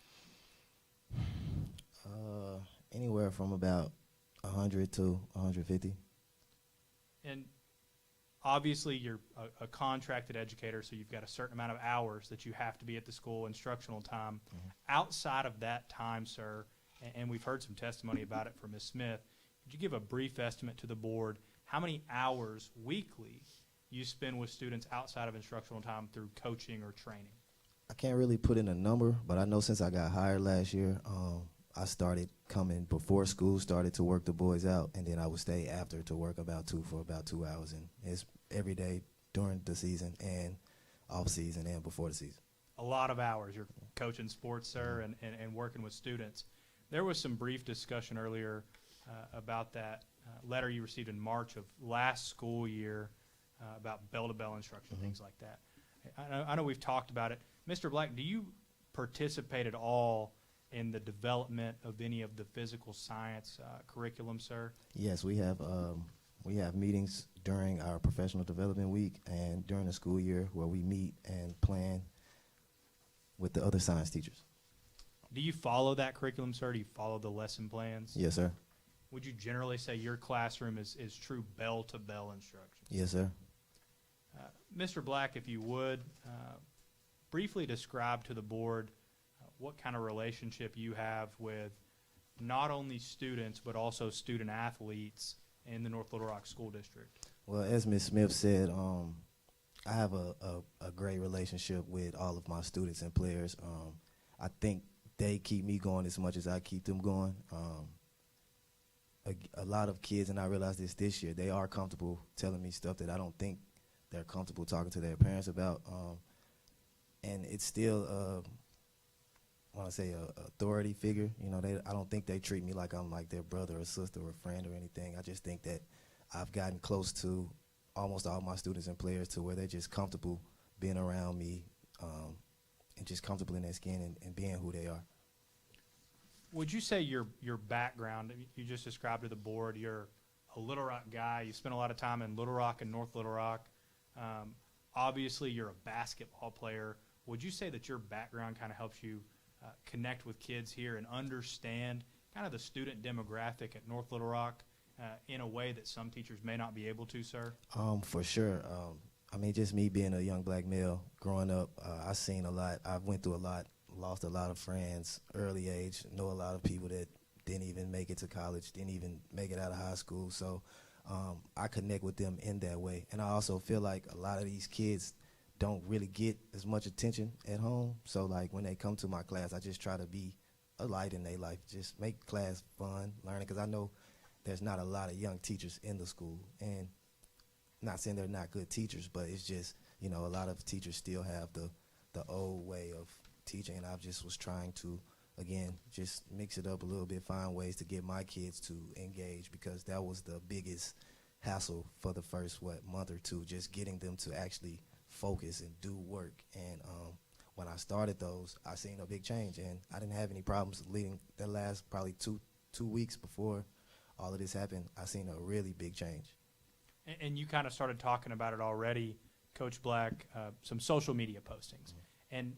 Anywhere from about 100 to 150. And obviously you're a contracted educator, so you've got a certain amount of hours that you have to be at the school, instructional time. Mm-hmm. Outside of that time, sir, and we've heard some testimony about it from Ms. Smith, could you give a brief estimate to the board how many hours weekly you spend with students outside of instructional time through coaching or training? I can't really put in a number, but I know since I got hired last year, I started coming before school started to work the boys out, and then I would stay after to work for about 2 hours. And it's every day during the season and off season and before the season. A lot of hours. You're coaching sports, sir, and working with students. There was some brief discussion earlier about that letter you received in March of last school year about bell-to-bell instruction, things like that. I know we've talked about it. Mr. Black, do you participate at all in the development of any of the physical science curriculum, sir? Yes, we have meetings during our professional development week and during the school year where we meet and plan with the other science teachers. Do you follow that curriculum, sir? Do you follow the lesson plans? Yes, sir. Would you generally say your classroom is true bell-to-bell instruction? Yes, sir. Mr. Black, if you would, briefly describe to the board what kind of relationship you have with not only students but also student athletes in the North Little Rock School District. Well, as Ms. Smith said, I have a great relationship with all of my students and players. I think they keep me going as much as I keep them going. A lot of kids, and I realized this year, they are comfortable telling me stuff that I don't think they're comfortable talking to their parents about. And it's still want to say a authority figure. You know, I don't think they treat me like I'm like their brother or sister or friend or anything. I just think that I've gotten close to almost all my students and players to where they're just comfortable being around me, and just comfortable in their skin and being who they are. Would you say your background, you just described to the board, you're a Little Rock guy, you spent a lot of time in Little Rock and North Little Rock. Obviously, you're a basketball player. Would you say that your background kind of helps you connect with kids here and understand kind of the student demographic at North Little Rock in a way that some teachers may not be able to, sir? For sure. I mean, just me being a young black male growing up, I've seen a lot. I've went through a lot, lost a lot of friends early age, know a lot of people that didn't even make it to college, didn't even make it out of high school. So I connect with them in that way. And I also feel like a lot of these kids don't really get as much attention at home. So like when they come to my class, I just try to be a light in their life, just make class fun, learning, because I know there's not a lot of young teachers in the school. And not saying they're not good teachers, but it's just, you know, a lot of teachers still have the old way of teaching, and I just was trying to, again, just mix it up a little bit, find ways to get my kids to engage, because that was the biggest hassle for the first, month or two, just getting them to actually focus and do work. And when I started those, I seen a big change, and I didn't have any problems leading the last probably two weeks before all of this happened. I seen a really big change. And you kind of started talking about it already, Coach Black, some social media postings. Mm-hmm. And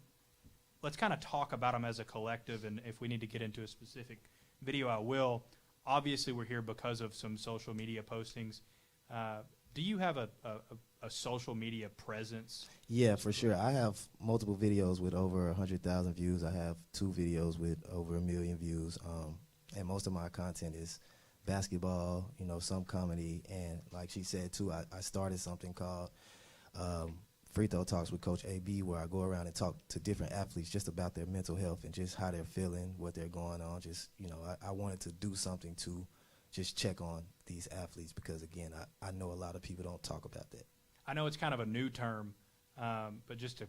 let's kind of talk about them as a collective, and if we need to get into a specific video, I will. Obviously, we're here because of some social media postings. Do you have a social media presence? Yeah, for sure. I have multiple videos with over 100,000 views. I have 2 videos with over 1 million views, and most of my content is basketball, you know, some comedy, and like she said too, I started something called Free Throw Talks with Coach AB, where I go around and talk to different athletes just about their mental health and just how they're feeling, what they're going on. Just, you know, I wanted to do something to just check on these athletes, because again, I know a lot of people don't talk about that. I know it's kind of a new term, but just to,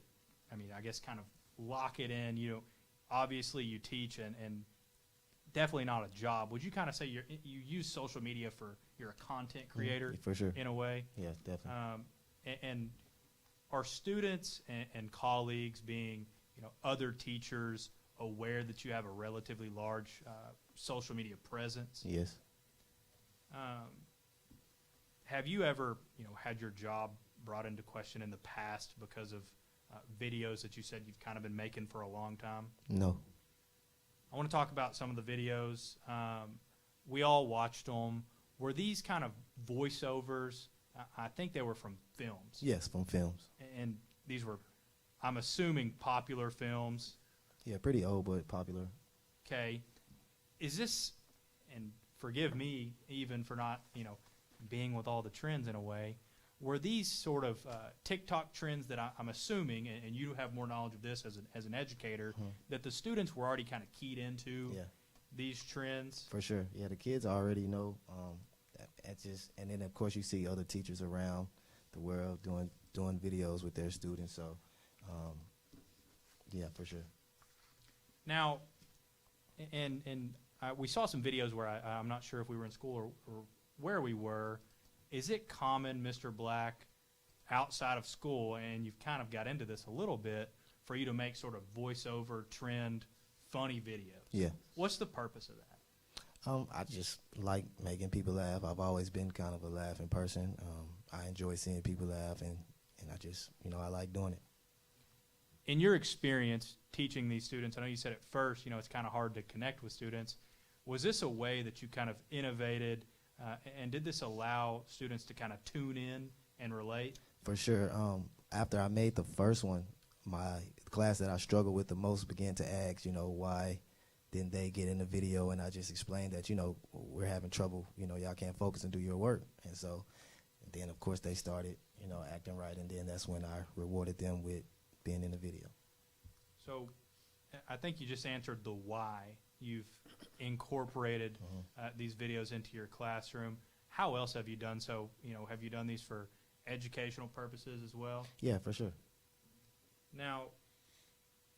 I mean, I guess kind of lock it in, you know, obviously you teach and definitely not a job. Would you kind of say you use social media you're a content creator for sure, in a way? Yeah, definitely. And are students and colleagues, being, you know, other teachers, aware that you have a relatively large social media presence? Yes. Have you ever, you know, had your job brought into question in the past because of videos that you said you've kind of been making for a long time? No. I want to talk about some of the videos. We all watched them. Were these kind of voiceovers? I think they were from films. Yes, from films. And these were, I'm assuming, popular films. Yeah, pretty old but popular. Okay. Is this, and forgive me even for not, you know, being with all the trends in a way, were these sort of TikTok trends that I'm assuming, and you have more knowledge of this as an educator, that the students were already kind of keyed into these trends? For sure. Yeah, the kids already know. And then of course you see other teachers around the world doing videos with their students. So, yeah, for sure. Now, and we saw some videos where I'm not sure if we were in school or where we were. Is it common, Mr. Black, outside of school, and you've kind of got into this a little bit, for you to make sort of voiceover trend funny videos? Yeah. What's the purpose of that? I just like making people laugh. I've always been kind of a laughing person. I enjoy seeing people laugh, and I just, you know, I like doing it. In your experience teaching these students, I know you said at first, you know, it's kind of hard to connect with students. Was this a way that you kind of innovated, and did this allow students to kind of tune in and relate? For sure. After I made the first one, my class that I struggled with the most began to ask, you know, why didn't they get in the video? And I just explained that, you know, we're having trouble, you know, y'all can't focus and do your work. And so, and then of course they started, you know, acting right, and then that's when I rewarded them with being in the video. So I think you just answered the why. You've incorporated these videos into your classroom. How else have you done so? You know, have you done these for educational purposes as well? Yeah, for sure. Now,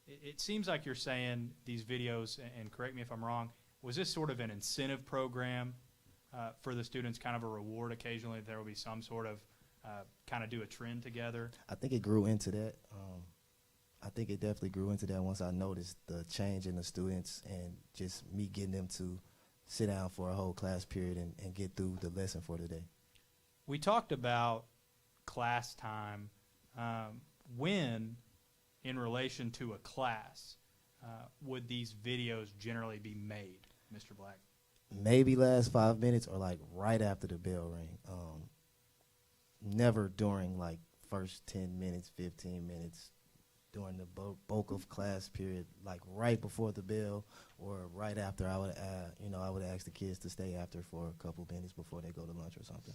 it seems like you're saying these videos, and correct me if I'm wrong, was this sort of an incentive program for the students, kind of a reward occasionally? There will be some sort of kind of do a trend together? I think it grew into that. I think it definitely grew into that once I noticed the change in the students and just me getting them to sit down for a whole class period and get through the lesson for the day. We talked about class time. When, in relation to a class, would these videos generally be made, Mr. Black? Maybe last 5 minutes or like right after the bell ring. Never during like first 10 minutes, 15 minutes during the bulk of class period, like right before the bell or right after. I would ask the kids to stay after for a couple minutes before they go to lunch or something.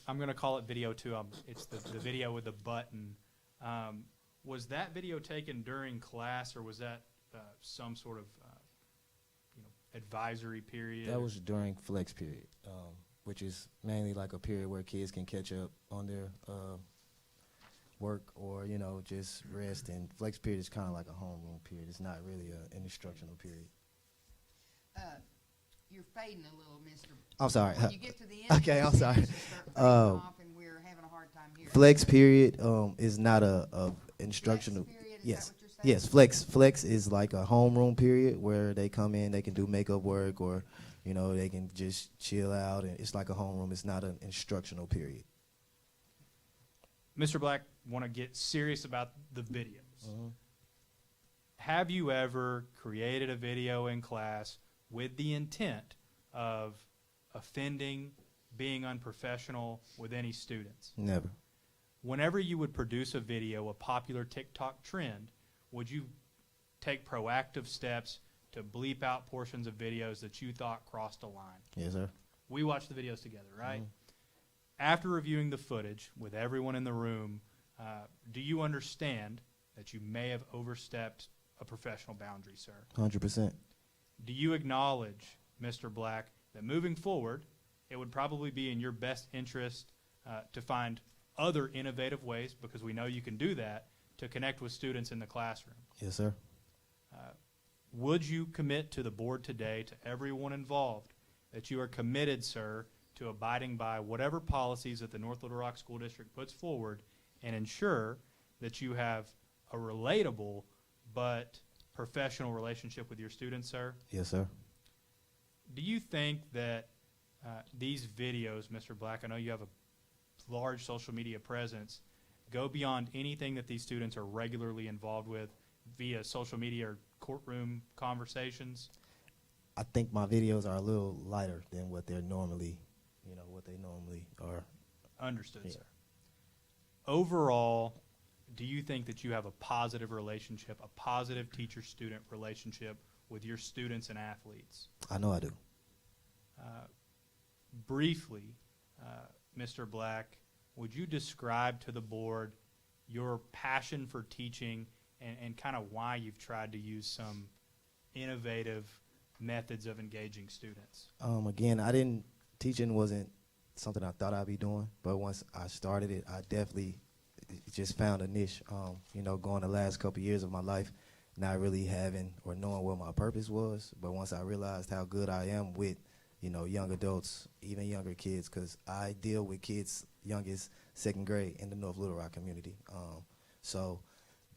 I'm going to call it video two. It's the video with the button. Was that video taken during class, or was that some sort of advisory period? That was during flex period, which is mainly like a period where kids can catch up on their work or just rest. And flex period is kind of like a homeroom period. It's not really an instructional period. You're fading a little, Mr. I'm sorry. When you get to the end, Okay, I'm sorry. start fading off, and we're having a hard time hearing. Flex period is not a instructional. Flex period, is yes. that what you're saying? Yes, flex is like a homeroom period where they come in, they can do makeup work, or they can just chill out, and it's like a homeroom. It's not an instructional period. Mr. Black, want to get serious about the videos. Have you ever created a video in class with the intent of offending, being unprofessional with any students? Never. Whenever you would produce a video, a popular TikTok trend, would you take proactive steps to bleep out portions of videos that you thought crossed a line? Yes, sir. We watched the videos together, right? After reviewing the footage with everyone in the room, do you understand that you may have overstepped a professional boundary, sir? 100%. Do you acknowledge, Mr. Black, that moving forward, it would probably be in your best interest to find other innovative ways, because we know you can do that, to connect with students in the classroom? Yes, sir. Would you commit to the board today, to everyone involved, that you are committed, sir, to abiding by whatever policies that the North Little Rock School District puts forward and ensure that you have a relatable but professional relationship with your students, sir? Yes, sir. Do you think that these videos, Mr. Black, I know you have a large social media presence, go beyond anything that these students are regularly involved with via social media or courtroom conversations? I think my videos are a little lighter than what they're normally, what they normally are. Understood, Yeah. sir. Overall, do you think that you have a positive relationship, a positive teacher-student relationship with your students and athletes? I know I do. Briefly, Mr. Black, would you describe to the board your passion for teaching and kind of why you've tried to use some innovative methods of engaging students? Again, teaching wasn't something I thought I'd be doing, but once I started it, I definitely just found a niche. Going the last couple years of my life, not really having or knowing what my purpose was, but once I realized how good I am with, young adults, even younger kids, because I deal with kids young as second grade in the North Little Rock community. So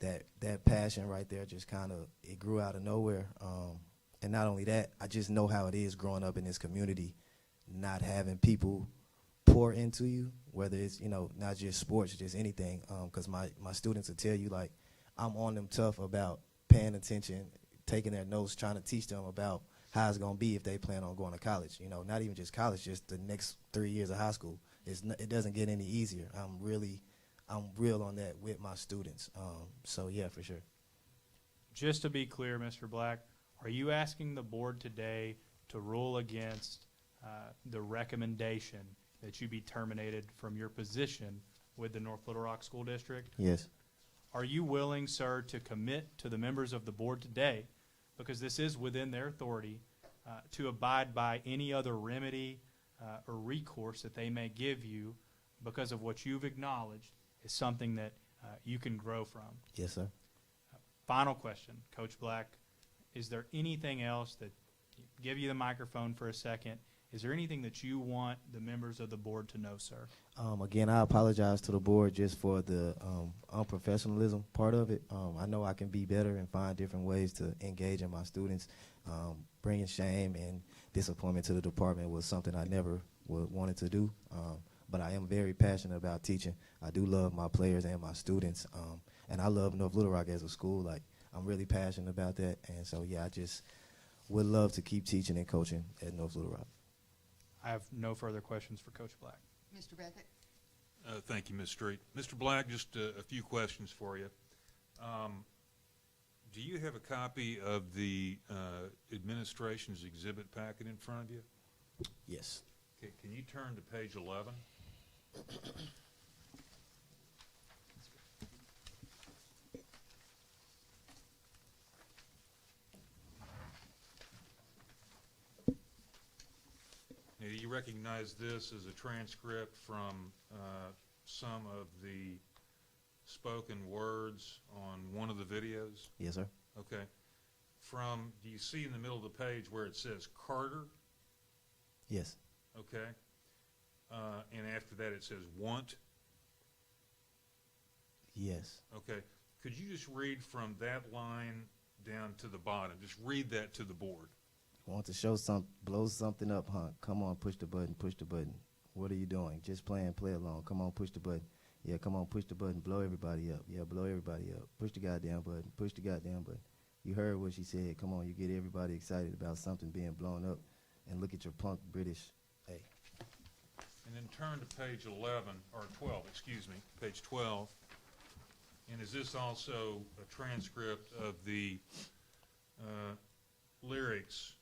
that passion right there just it grew out of nowhere. And not only that, I just know how it is growing up in this community, not having people pour into you, whether it's, not just sports, just anything. Because my students will tell you, like, I'm on them tough about paying attention, taking their notes, trying to teach them about how it's going to be if they plan on going to college. Not even just college, just the next 3 years of high school. It doesn't get any easier. I'm real on that with my students. So, yeah, for sure. Just to be clear, Mr. Black, are you asking the board today to rule against the recommendation that you be terminated from your position with the North Little Rock School District? Yes. Are you willing, sir, to commit to the members of the board today, because this is within their authority, to abide by any other remedy or recourse that they may give you because of what you've acknowledged is something that you can grow from? Yes, sir. Final question, Coach Black, is there anything else that, give you the microphone for a second, is there anything that you want the members of the board to know, sir? Again, I apologize to the board just for the unprofessionalism part of it. I know I can be better and find different ways to engage in my students. Bringing shame and disappointment to the department was something I never wanted to do. But I am very passionate about teaching. I do love my players and my students. And I love North Little Rock as a school. Like, I'm really passionate about that. And so, yeah, I just would love to keep teaching and coaching at North Little Rock. I have no further questions for Coach Black. Mr. Beckett? Thank you, Ms. Street. Mr. Black, just a few questions for you. Do you have a copy of the administration's exhibit packet in front of you? Yes. Okay, can you turn to page 11? Now, you recognize this as a transcript from some of the spoken words on one of the videos? Yes, sir. Okay. Do you see in the middle of the page where it says Carter? Yes. Okay. And after that it says want? Yes. Okay. Could you just read from that line down to the bottom? Just read that to the board. Want to blow something up, huh? Come on, push the button, push the button. What are you doing? Just playing, play along. Come on, push the button. Yeah, come on, push the button, blow everybody up. Yeah, blow everybody up. Push the goddamn button, push the goddamn button. You heard what she said. Come on, you get everybody excited about something being blown up, and look at your punk British. Hey. And then turn to page 11, or 12, excuse me, page 12. And is this also a transcript of the lyrics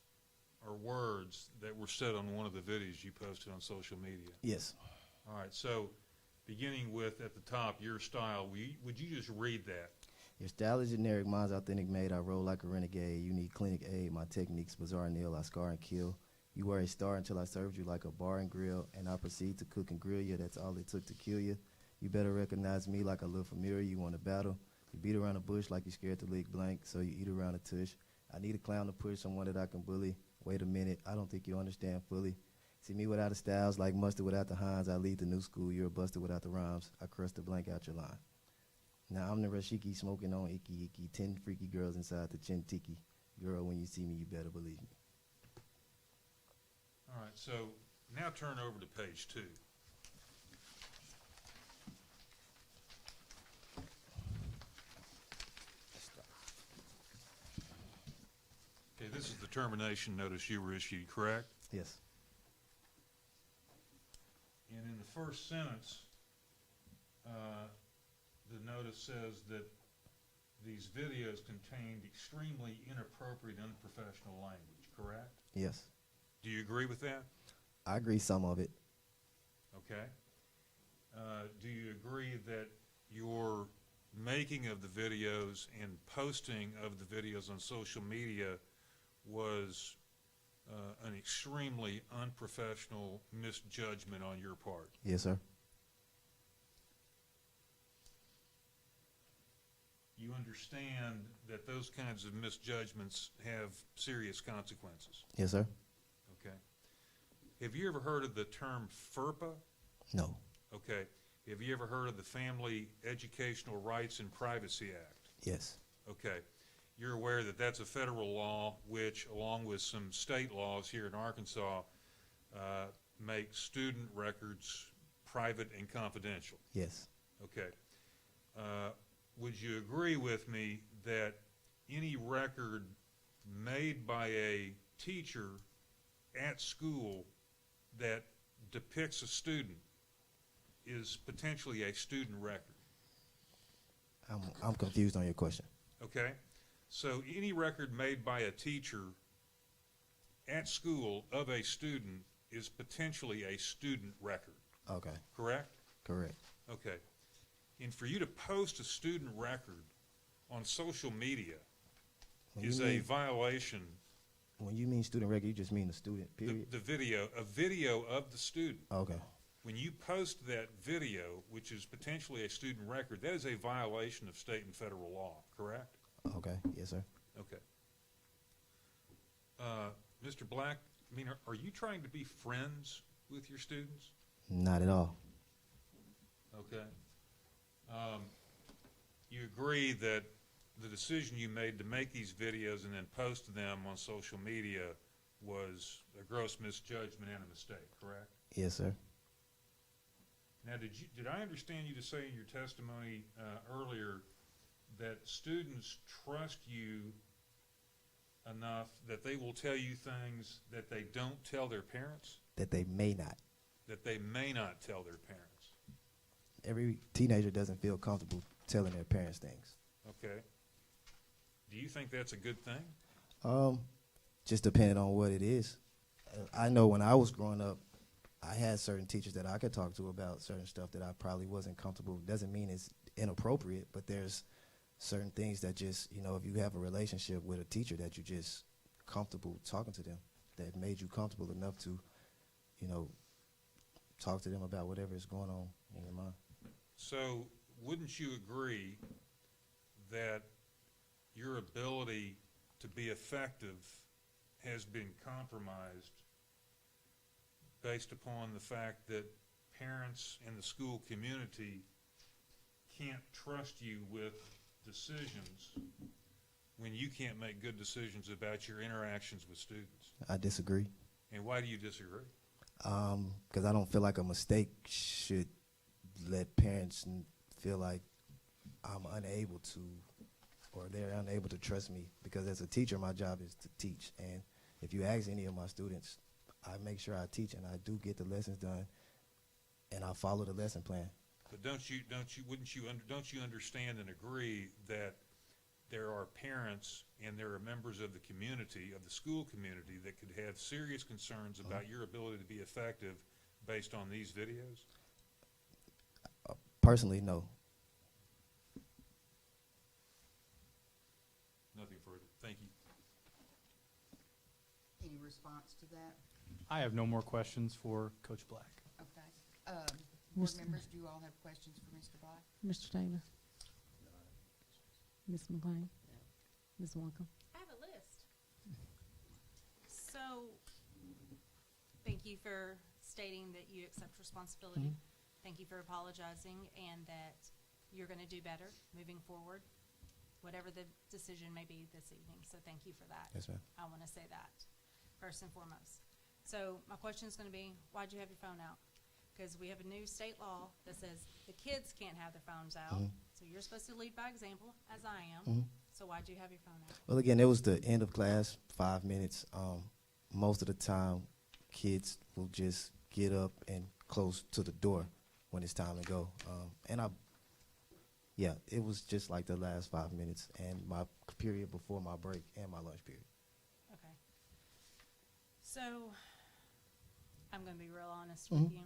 or words that were said on one of the videos you posted on social media? Yes. All right, so beginning with, at the top, your style, would you just read that? Your style is generic, mine's authentic made. I roll like a renegade. You need clinic aid. My technique's bizarre and ill. I scar and kill. You were a star until I served you like a bar and grill, and I proceed to cook and grill you. That's all it took to kill you. You better recognize me like I look familiar. You want a battle. You beat around the bush like you scared to lick blank, so you eat around a tush. I need a clown to push, someone that I can bully. Wait a minute, I don't think you understand fully. See me without the styles, like mustard without the Hines. I lead the new school, you're a buster without the rhymes. I crush the blank out your line. Now I'm the Rashiki smoking on icky icky. 10 freaky girls inside the chin tiki. Girl, when you see me, you better believe me. All right, so now turn over to page 2. Okay, this is the termination notice you were issued, correct? Yes. And in the first sentence, the notice says that these videos contained extremely inappropriate, unprofessional language, correct? Yes. Do you agree with that? I agree some of it. Okay. Do you agree that your making of the videos and posting of the videos on social media was an extremely unprofessional misjudgment on your part? Yes, sir. You understand that those kinds of misjudgments have serious consequences? Yes, sir. Okay. Have you ever heard of the term FERPA? No. Okay. Have you ever heard of the Family Educational Rights and Privacy Act? Yes. Okay. You're aware that that's a federal law which, along with some state laws here in Arkansas, make student records private and confidential? Yes. Okay. Would you agree with me that any record made by a teacher at school that depicts a student is potentially a student record? I'm confused on your question. Okay. So any record made by a teacher at school of a student is potentially a student record. Okay. Correct? Correct. Okay. And for you to post a student record on social media is a violation. When you mean student record, you just mean the student, period? A video of the student. Okay. When you post that video, which is potentially a student record, that is a violation of state and federal law, correct? Okay, yes, sir. Okay. Mr. Black, I mean, are you trying to be friends with your students? Not at all. Okay. You agree that the decision you made to make these videos and then post them on social media was a gross misjudgment and a mistake, correct? Yes, sir. Now, did I understand you to say in your testimony earlier that students trust you enough that they will tell you things that they don't tell their parents? That they may not. That they may not tell their parents? Every teenager doesn't feel comfortable telling their parents things. Okay. Do you think that's a good thing? Just depending on what it is. I know when I was growing up, I had certain teachers that I could talk to about certain stuff that I probably wasn't comfortable. Doesn't mean it's inappropriate, but there's certain things that just, you know, if you have a relationship with a teacher that you just comfortable talking to them, that made you comfortable enough to, you know, talk to them about whatever is going on in your mind. So wouldn't you agree that your ability to be effective has been compromised based upon the fact that parents and the school community can't trust you with decisions when you can't make good decisions about your interactions with students? I disagree. And why do you disagree? Because I don't feel like a mistake should let parents feel like I'm unable to, or they're unable to trust me. Because as a teacher, my job is to teach. And if you ask any of my students, I make sure I teach and I do get the lessons done, and I follow the lesson plan. But don't you understand and agree that there are parents and there are members of the community, of the school community, that could have serious concerns about your ability to be effective based on these videos? Personally, no. Nothing further. Thank you. Any response to that? I have no more questions for Coach Black. Okay. Board Mr. members, do you all have questions for Mr. Black? Mr. Taylor? Ms. McLean? Ms. Wonka? I have a list. So, thank you for stating that you accept responsibility. Thank you for apologizing and that you're going to do better moving forward, whatever the decision may be this evening. So thank you for that. Yes, ma'am. I want to say that first and foremost. So my question is going to be, why'd you have your phone out? Because we have a new state law that says the kids can't have their phones out. So you're supposed to lead by example, as I am. So why'd you have your phone out? Well, again, it was the end of class, 5 minutes. Most of the time, kids will just get up and close to the door when it's time to go. Yeah, it was just like the last 5 minutes and my period before my break and my lunch period. Okay. So I'm going to be real honest with you.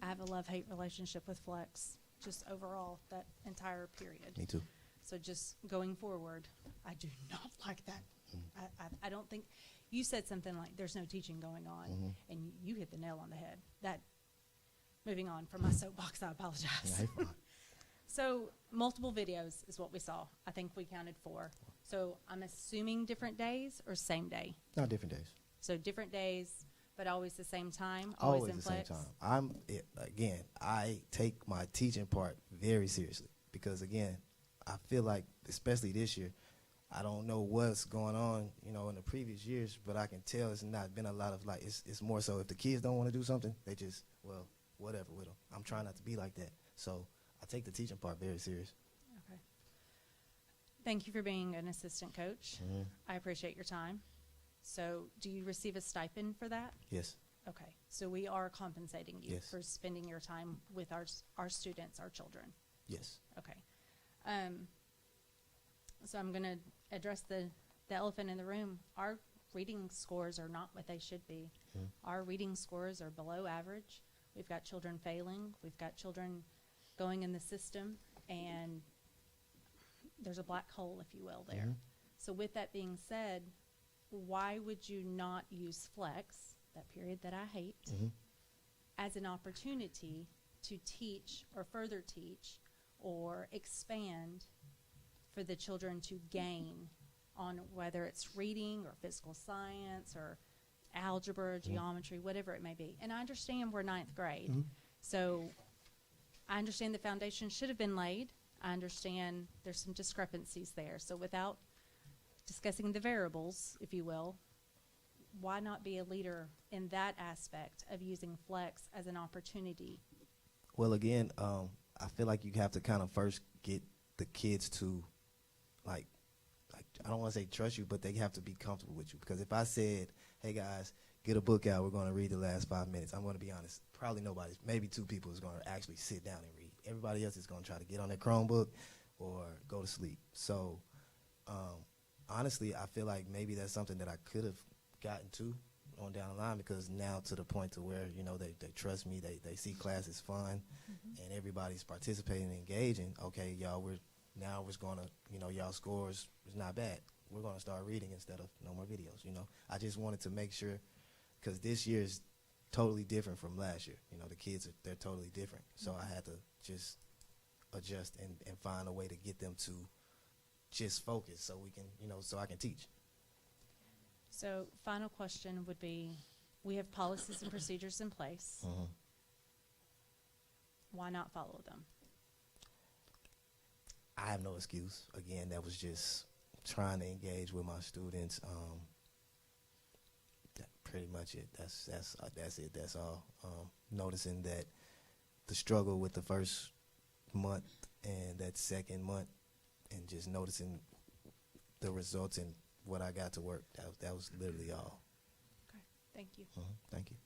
I have a love-hate relationship with Flex, just overall, that entire period. Me too. So just going forward, I do not like that. I don't think, you said something like there's no teaching going on, and you hit the nail on the head. That, moving on from my soapbox, I apologize. Yeah, you're fine. So multiple videos is what we saw. I think we counted 4. So I'm assuming different days or same day? No, different days. So different days, but always the same time? Always in the same Flex? time. I take my teaching part very seriously because, again, I feel like, especially this year, I don't know what's going on, you know, in the previous years, but I can tell it's not been a lot of, like, it's more so if the kids don't want to do something, they just, well, whatever with them. I'm trying not to be like that. So I take the teaching part very serious. Okay. Thank you for being an assistant coach. I appreciate your time. So do you receive a stipend for that? Yes. Okay. So we are compensating you Yes. for spending your time with our students, our children. Yes. Okay. So I'm going to address the elephant in the room. Our reading scores are not what they should be. Our reading scores are below average. We've got children failing. We've got children going in the system, and there's a black hole, if you will, there. So with that being said, why would you not use Flex, that period that I hate, as an opportunity to teach or further teach or expand for the children to gain on whether it's reading or physical science or algebra, geometry, whatever it may be. And I understand we're ninth grade. So I understand the foundation should have been laid. I understand there's some discrepancies there. So without discussing the variables, if you will, why not be a leader in that aspect of using flex as an opportunity? Well, again, I feel like you have to kind of first get the kids to, like I don't want to say trust you, but they have to be comfortable with you. Because if I said, hey, guys, get a book out, we're going to read the last 5 minutes, I'm going to be honest, probably nobody, maybe 2 people is going to actually sit down and read. Everybody else is going to try to get on their Chromebook or go to sleep. So, honestly, I feel like maybe that's something that I could have gotten to on down the line, because now to the point to where, you know, they trust me, they see class is fun, and everybody's participating and engaging. Okay, y'all, we're going to, you know, y'all scores is not bad. We're going to start reading instead of no more videos, you know. I just wanted to make sure, because this year is totally different from last year. You know, the kids, they're totally different. So I had to just adjust and find a way to get them to just focus so we can, you know, so I can teach. So final question would be, we have policies and procedures in place. Why not follow them? I have no excuse. Again, that was just trying to engage with my students. That pretty much it. That's it. That's all. Noticing that the struggle with the first month and that second month, and just noticing the results and what I got to work. That was literally all. Okay, thank you. Thank you.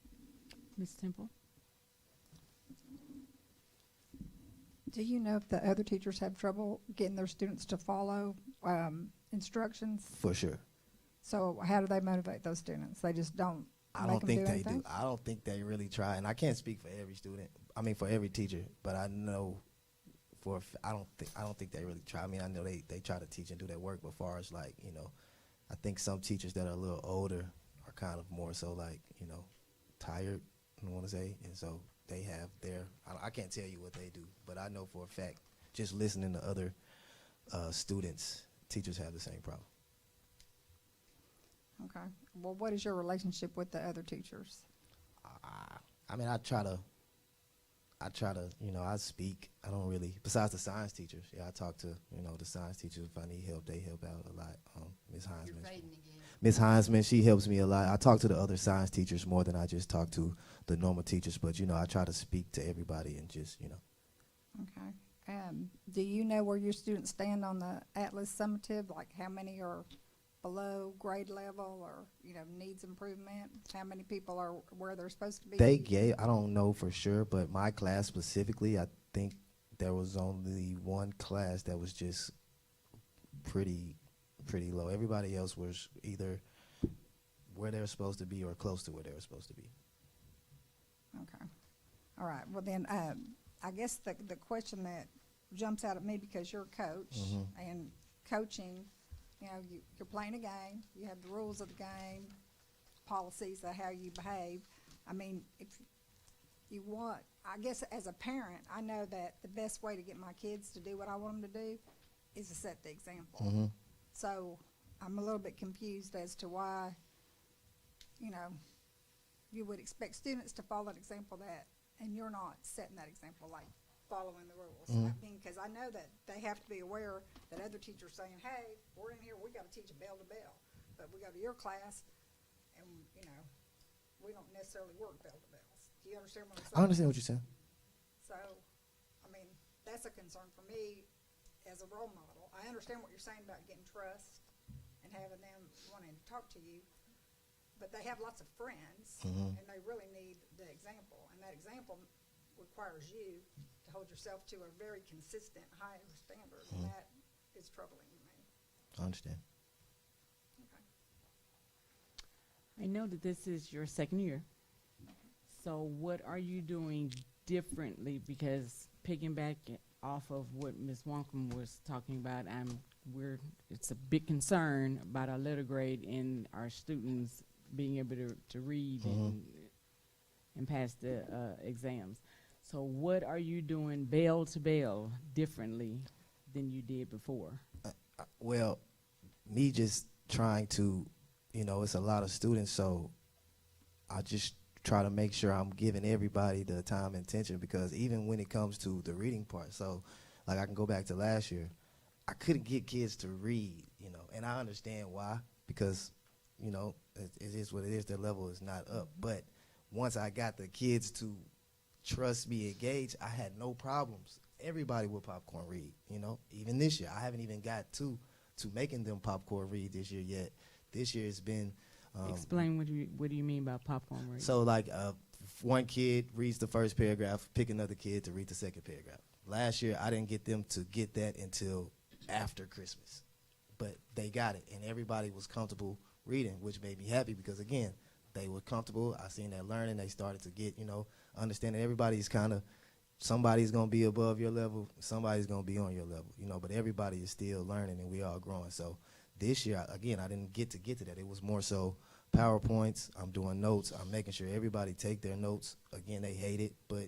Ms. Temple? Do you know if the other teachers have trouble getting their students to follow instructions? For sure. So how do they motivate those students? They just don't I make don't them think do they anything? do. I don't think they really try. And I can't speak for every student. I mean, for every teacher. But I know I don't think they really try. I mean, I know they try to teach and do their work. But far as, like, you know, I think some teachers that are a little older are kind of more so, like, you know, tired, I want to say. And so they have I can't tell you what they do, but I know for a fact, just listening to other students, teachers have the same problem. Okay. Well, what is your relationship with the other teachers? I mean, I try to, you know, I speak. I don't really, besides the science teachers, I talk to, you know, the science teachers. If I need help, they help out a lot. Ms. Heinzman. Ms. Heinzman, she helps me a lot. I talk to the other science teachers more than I just talk to the normal teachers, but, you know, I try to speak to everybody and just, you know. Okay. Do you know where your students stand on the Atlas summative? Like how many are below grade level or, you know, needs improvement? How many people are where they're supposed to be? I don't know for sure, but my class specifically, I think there was only one class that was just pretty low. Everybody else was either where they were supposed to be or close to where they were supposed to be. Okay. All right. Well, then, I guess the question that jumps out at me, because you're a coach, and coaching, you know, you're playing a game. You have the rules of the game, policies of how you behave. I mean, if you want, I guess as a parent, I know that the best way to get my kids to do what I want them to do is to set the example. So I'm a little bit confused as to why, you know, you would expect students to follow an example and you're not setting that example, like following the rules. I mean, because I know that they have to be aware that other teachers saying, hey, we're in here, we got to teach a bell to bell. But we go to your class and, you know, we don't necessarily work bell to bells. Do you understand what I'm saying? I understand what you're saying. So, I mean, that's a concern for me as a role model. I understand what you're saying about getting trust and having them wanting to talk to you, but they have lots of friends, and they really need the example. And that example requires you to hold yourself to a very consistent, higher standard, and that is troubling to me. I understand. Okay. I know that this is your second year. So what are you doing differently? Because picking back off of what Ms. Wonkum was talking about, it's a big concern about our letter grade and our students being able to read and pass the exams. So what are you doing bell to bell differently than you did before? Well, me just trying to, it's a lot of students, so I just try to make sure I'm giving everybody the time and attention, because even when it comes to the reading part, so like I can go back to last year, I couldn't get kids to read, and I understand why, because, it is what it is, their level is not up. But once I got the kids to trust me, engage, I had no problems. Everybody will popcorn read, even this year. I haven't even got to making them popcorn read this year yet. This year it's been Explain what do you mean by popcorn reading? so like one kid reads the first paragraph, pick another kid to read the second paragraph. Last year I didn't get them to get that until after Christmas, but they got it, and everybody was comfortable reading, which made me happy, because again, they were comfortable. I seen that learning. They started to get, understanding everybody's kind of, somebody's going to be above your level, somebody's going to be on your level, but everybody is still learning, and we all growing. So this year, again, I didn't get to that. It was more so PowerPoints. I'm doing notes. I'm making sure everybody take their notes. Again, they hate it, but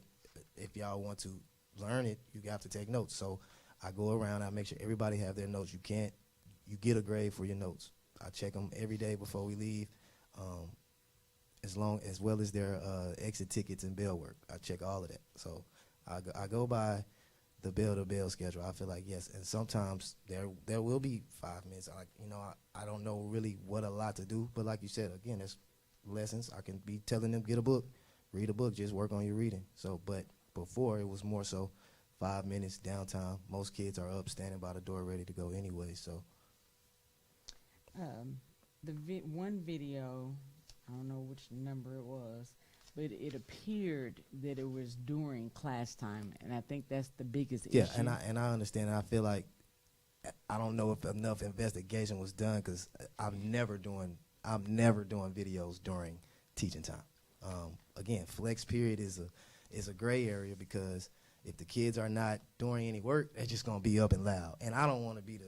if y'all want to learn it, you have to take notes. So I go around, I make sure everybody have their notes. You get a grade for your notes. I check them every day before we leave, as well as their exit tickets and bell work. I check all of that. So I go by the bell-to-bell schedule. I feel like, yes, and sometimes there will be 5 minutes. I don't know really what a lot to do, but like you said, again, there's lessons. I can be telling them, get a book, read a book, just work on your reading. So, but before it was more so 5 minutes downtime. Most kids are up, standing by the door, ready to go anyway. So, one video, I don't know which number it was, but it appeared that it was during class time, and I think that's the biggest issue. yeah, and I understand. And I feel like I don't know if enough investigation was done, because I'm never doing videos during teaching time. Again, flex period is a gray area, because if the kids are not doing any work, they're just gonna be up and loud. And I don't want to be the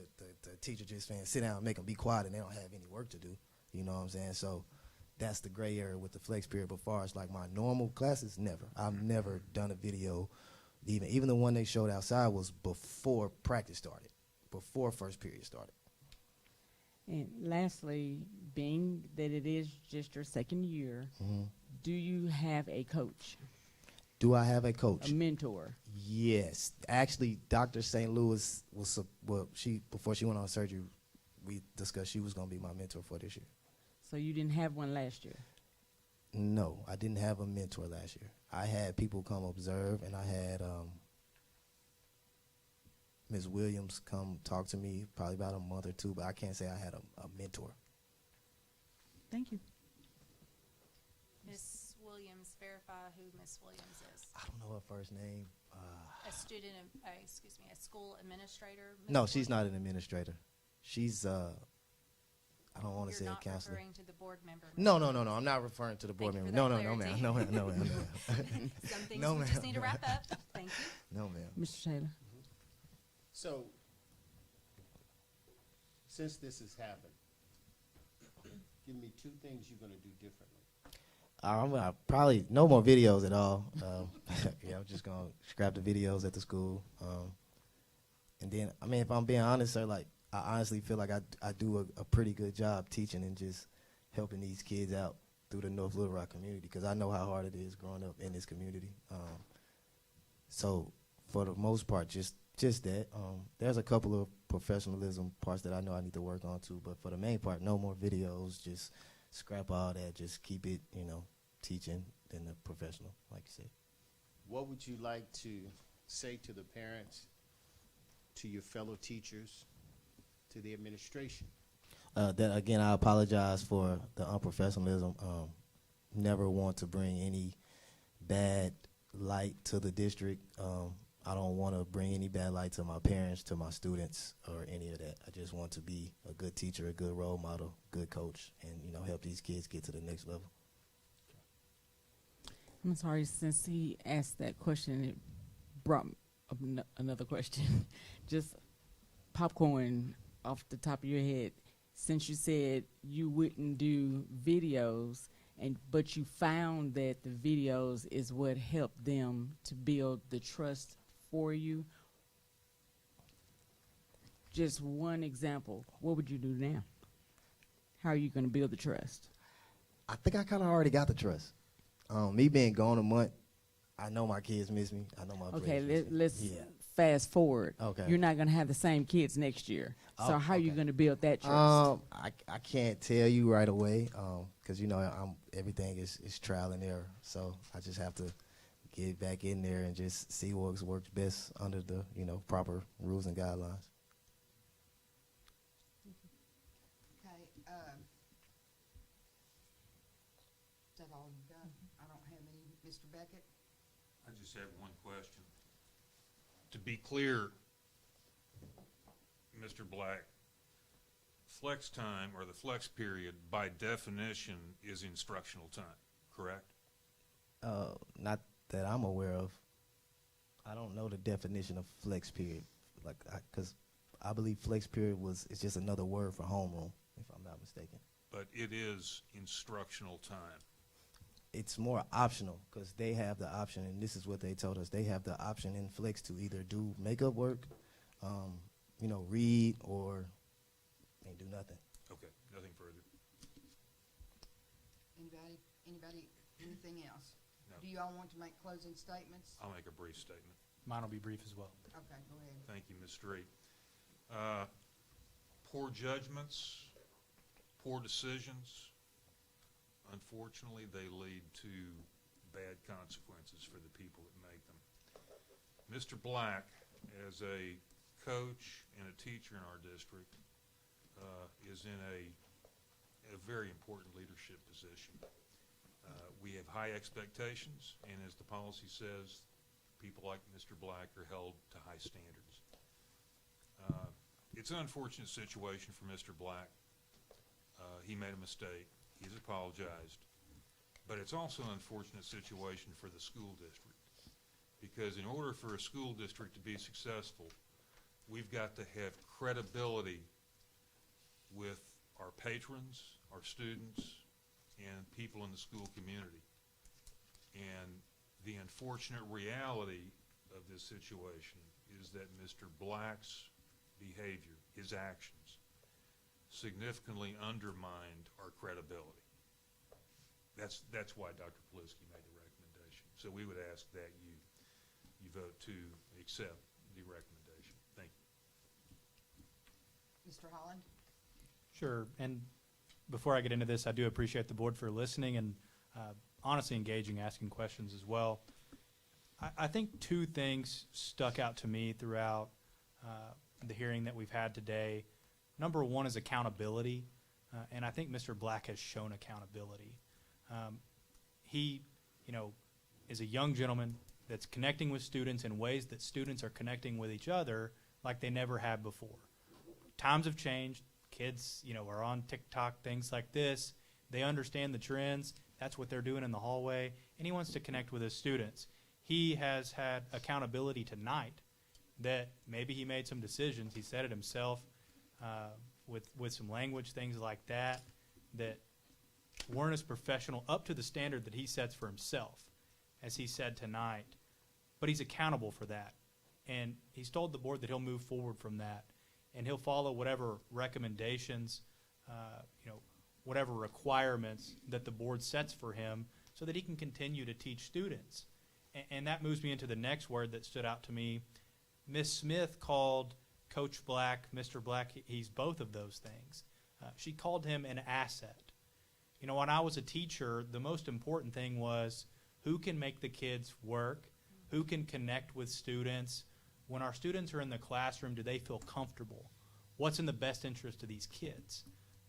teacher just saying sit down and make them be quiet and they don't have any work to do. You know what I'm saying? So that's the gray area with the flex period. But far as like my normal classes, never. I've never done a video. Even the one they showed outside was before practice started, before first period started. And lastly, being that it is just your second year, do you have a coach, Do I have a coach? a mentor? Yes. Actually, Dr. St. Louis before she went on surgery, we discussed she was going to be my mentor for this year. So you didn't have one last year? No, I didn't have a mentor last year. I had people come observe, and I had Ms. Williams come talk to me probably about a month or two, but I can't say I had a mentor. Thank you. Ms. Williams, verify who Ms. Williams is. I don't know her first name. A student, a school administrator? Ms. No, she's not Williams? an administrator. She's, I don't want to say a You're not counselor. referring to the board member? No, I'm not referring to the board Thank you member. for No, that ma'am. clarity. No, ma'am. Some things No, we just ma'am. need to wrap up. Thank you. No, ma'am. Mr. Taylor? So, since this has happened, give me 2 things you're going to do differently. I'm gonna probably no more videos at all. Yeah, I'm just gonna scrap the videos at the school. And then, I mean, if I'm being honest, sir, like I honestly feel like I do a pretty good job teaching and just helping these kids out through the North Little Rock community, because I know how hard it is growing up in this community. So for the most part, just that. There's a couple of professionalism parts that I know I need to work on too, but for the main part, no more videos. Just scrap all that. Just keep it, teaching than the professional, like you said. What would you like to say to the parents, to your fellow teachers, to the administration? That again, I apologize for the unprofessionalism. Never want to bring any bad light to the district. I don't want to bring any bad light to my parents, to my students, or any of that. I just want to be a good teacher, a good role model, good coach, and help these kids get to the next level. I'm sorry, since he asked that question, it brought up another question. Just popcorn off the top of your head. Since you said you wouldn't do videos, but you found that the videos is what helped them to build the trust for you, just one example, what would you do now? How are you going to build the trust? I think I kind of already got the trust. Me being gone a month, I know my kids miss me. I know my Okay, players miss me. let's Yeah. fast forward. Okay. You're not going to have the same kids next year. So Oh, how are you okay. going to build that trust? I can't tell you right away, because you know everything is trial and error. So I just have to get back in there and just see what works best under the proper rules and guidelines. Okay, is that all you got? I don't have any. Mr. Beckett? I just have one question. To be clear, Mr. Black, flex time or the flex period by definition is instructional time, correct? Not that I'm aware of. I don't know the definition of flex period, because I believe flex period is just another word for homeroom, if I'm not mistaken. But it is instructional time. It's more optional because they have the option, and this is what they told us. They have the option in flex to either do makeup work, read, or do nothing. Okay, nothing further. Anybody, anything else? No. Do you all want to make closing statements? I'll make a brief statement. Mine will be brief as well. Okay, go ahead. Thank you, Ms. Street. Poor judgments, poor decisions, unfortunately, they lead to bad consequences for the people that make them. Mr. Black, as a coach and a teacher in our district, is in a very important leadership position. We have high expectations, and as the policy says, people like Mr. Black are held to high standards. It's an unfortunate situation for Mr. Black. He made a mistake. He's apologized. But it's also an unfortunate situation for the school district, because in order for a school district to be successful, we've got to have credibility with our patrons, our students, and people in the school community. And the unfortunate reality of this situation is that Mr. Black's behavior, his actions, significantly undermined our credibility. That's why Dr. Polisky made the recommendation. So we would ask that you vote to accept the recommendation. Thank you. Mr. Holland? Sure. And before I get into this, I do appreciate the board for listening and honestly engaging, asking questions as well. I think two things stuck out to me throughout the hearing that we've had today. Number one is accountability, and I think Mr. Black has shown accountability. He, is a young gentleman that's connecting with students in ways that students are connecting with each other like they never have before. Times have changed. Kids, are on TikTok, things like this. They understand the trends. That's what they're doing in the hallway, and he wants to connect with his students. He has had accountability tonight that maybe he made some decisions. He said it himself with some language, things like that weren't as professional up to the standard that he sets for himself, as he said tonight. But he's accountable for that. And he's told the board that he'll move forward from that. And he'll follow whatever recommendations, whatever requirements that the board sets for him so that he can continue to teach students. And that moves me into the next word that stood out to me. Ms. Smith called Coach Black, Mr. Black, he's both of those things. She called him an asset. When I was a teacher, the most important thing was who can make the kids work, who can connect with students. When our students are in the classroom, do they feel comfortable? What's in the best interest of these kids?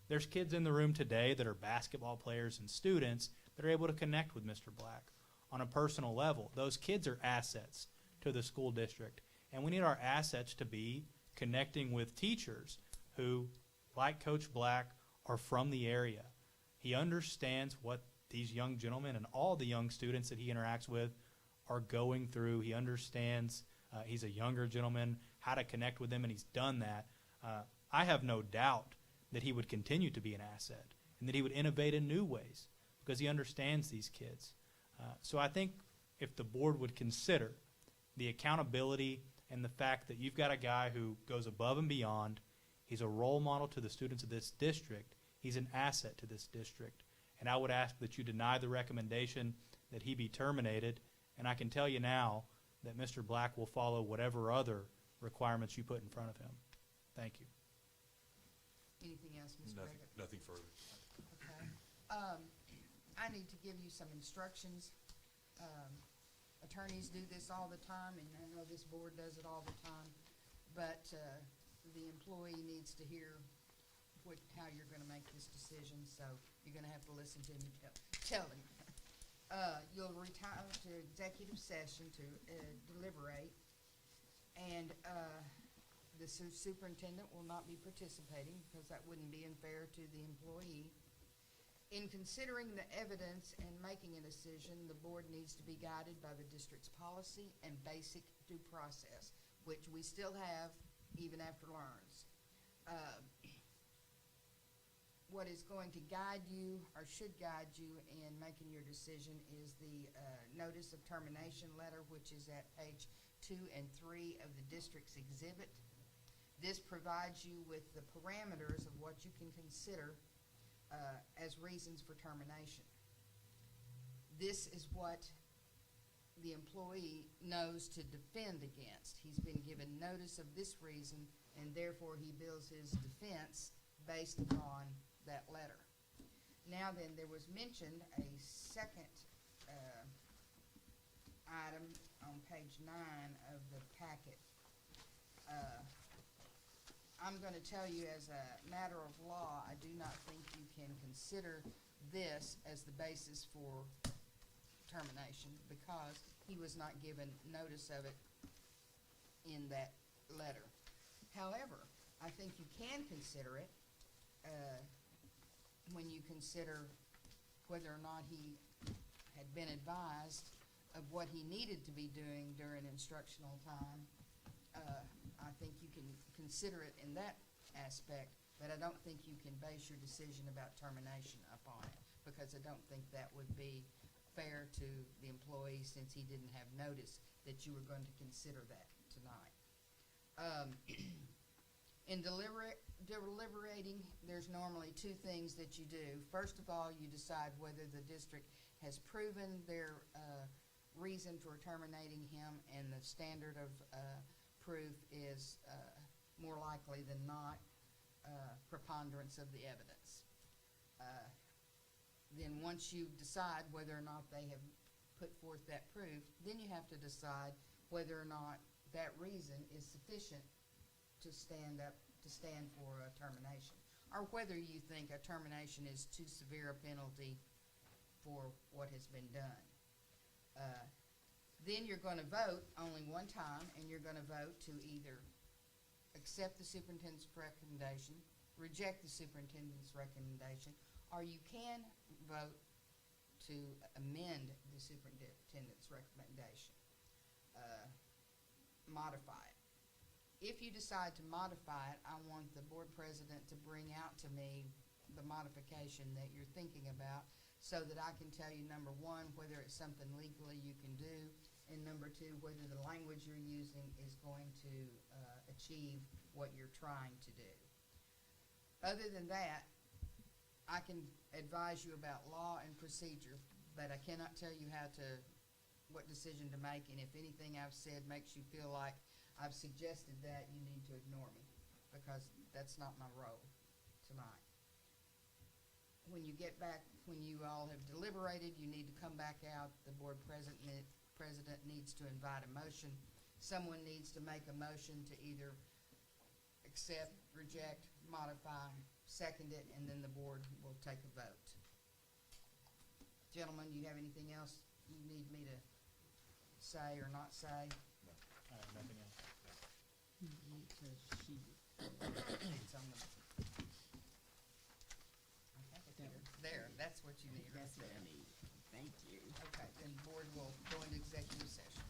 There's kids in the room today that are basketball players and students that are able to connect with Mr. Black on a personal level. Those kids are assets to the school district. And we need our assets to be connecting with teachers who, like Coach Black, are from the area. He understands what these young gentlemen and all the young students that he interacts with are going through. He understands, he's a younger gentleman, how to connect with them, and he's done that. I have no doubt that he would continue to be an asset and that he would innovate in new ways because he understands these kids. So I think if the board would consider the accountability and the fact that you've got a guy who goes above and beyond. He's a role model to the students of this district. He's an asset to this district. And I would ask that you deny the recommendation that he be terminated. And I can tell you now that Mr. Black will follow whatever other requirements you put in front of him. Thank you. Anything else, Ms. Nothing, Gregory? nothing further. Okay. I need to give you some instructions. Attorneys do this all the time, and I know this board does it all the time, but the employee needs to hear how you're gonna make this decision, so you're gonna have to listen to me tell him. You'll retire to executive session to deliberate, and the superintendent will not be participating because that wouldn't be unfair to the employee. In considering the evidence and making a decision, the board needs to be guided by the district's policy and basic due process, which we still have even after Lawrence. What is going to guide you or should guide you in making your decision is the notice of termination letter, which is at page 2 and 3 of the district's exhibit. This provides you with the parameters of what you can consider as reasons for termination. This is what the employee knows to defend against. He's been given notice of this reason, and therefore he builds his defense based upon that letter. Now then, there was mentioned a second item on page 9 of the packet. I'm going to tell you, as a matter of law, I do not think you can consider this as the basis for termination because he was not given notice of it in that letter. However, I think you can consider it when you consider whether or not he had been advised of what he needed to be doing during instructional time. I think you can consider it in that aspect, but I don't think you can base your decision about termination upon it because I don't think that would be fair to the employee since he didn't have notice that you were going to consider that tonight. In deliberating, there's normally two things that you do. First of all, you decide whether the district has proven their reason for terminating him, and the standard of proof is more likely than not preponderance of the evidence. Then once you decide whether or not they have put forth that proof, then you have to decide whether or not that reason is sufficient to stand for a termination, or whether you think a termination is too severe a penalty for what has been done. Then you're going to vote only one time, and you're going to vote to either accept the superintendent's recommendation, reject the superintendent's recommendation, or you can vote to amend the superintendent's recommendation, modify it. If you decide to modify it, I want the board president to bring out to me the modification that you're thinking about so that I can tell you, number one, whether it's something legally you can do, and number two, whether the language you're using is going to achieve what you're trying to do. Other than that, I can advise you about law and procedure, but I cannot tell you what decision to make, and if anything I've said makes you feel like I've suggested that, you need to ignore me, because that's not my role tonight. When you get back, when you all have deliberated, you need to come back out. The board president needs to invite a motion. Someone needs to make a motion to either accept, reject, modify, second it, and then the board will take a vote. Gentlemen, do you have anything else you need me to say or not say? No, I have nothing else. It's on the, I think it's there. That's what you need. That's what I need. Thank you. Okay, then the board will go into executive session.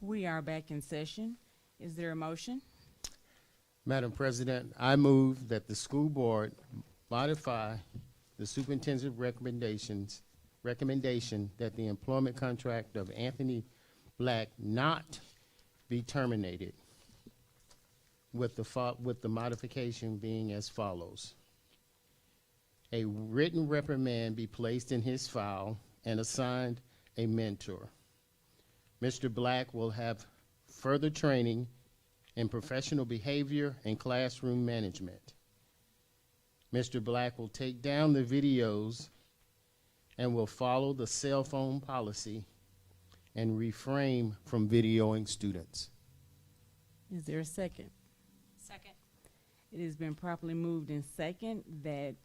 We are back in session. Is there a motion? Madam President, I move that the school board modify the superintendent's recommendation that the employment contract of Anthony Black not be terminated, with the modification being as follows. A written reprimand be placed in his file and assigned a mentor. Mr. Black will have further training in professional behavior and classroom management. Mr. Black will take down the videos and will follow the cell phone policy and refrain from videoing students. Is there a second? Second. It has been properly moved in second that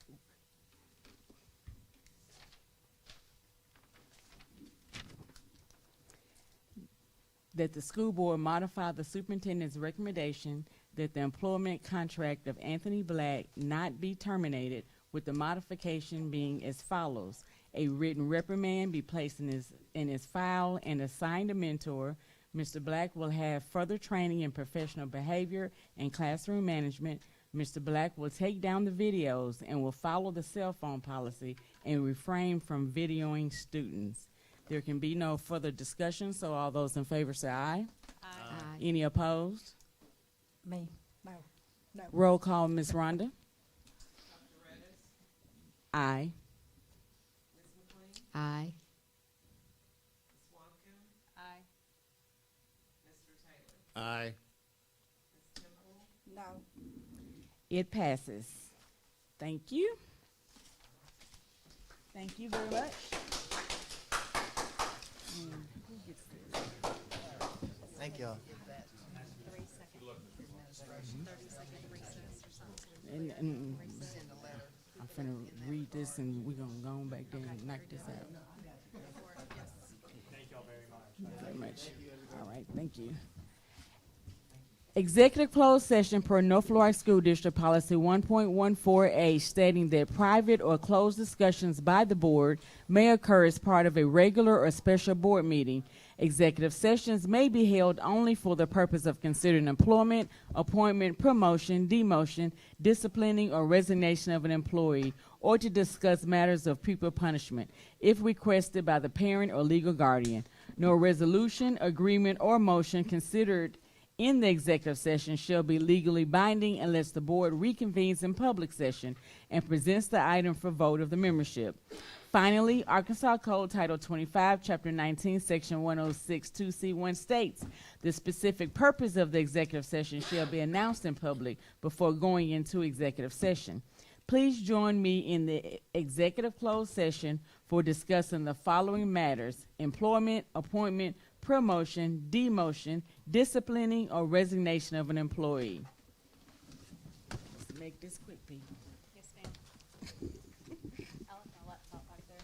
the school board modify the superintendent's recommendation that the employment contract of Anthony Black not be terminated, with the modification being as follows. A written reprimand be placed in his file and assigned a mentor. Mr. Black will have further training in professional behavior and classroom management. Mr. Black will take down the videos and will follow the cell phone policy and refrain from videoing students. There can be no further discussion, so all those in favor say aye. Aye. Any opposed? Me, no, no. Roll call, Ms. Rhonda. Aye. Aye. Aye. Aye. No. It passes. Thank you. Thank you very much. And who gets this? Thank y'all. 3 seconds. 30-second recess or something. And I'm finna read this and we're gonna go on back there and knock this out. Thank y'all very much. Very much. All right, thank you. Executive closed session per North Little Rock School District Policy 1.14A, stating that private or closed discussions by the board may occur as part of a regular or special board meeting. Executive sessions may be held only for the purpose of considering employment, appointment, promotion, demotion, disciplining, or resignation of an employee, or to discuss matters of pupil punishment, if requested by the parent or legal guardian. No resolution, agreement, or motion considered in the executive session shall be legally binding unless the board reconvenes in public session and presents the item for vote of the membership. Finally, Arkansas Code Title 25, Chapter 19, Section 106(2)(c)(1) states, the specific purpose of the executive session shall be announced in public before going into executive session. Please join me in the executive closed session for discussing the following matters: employment, appointment, promotion, demotion, disciplining, or resignation of an employee. Let's make this quick, people. Yes, ma'am. I left my laptop back there.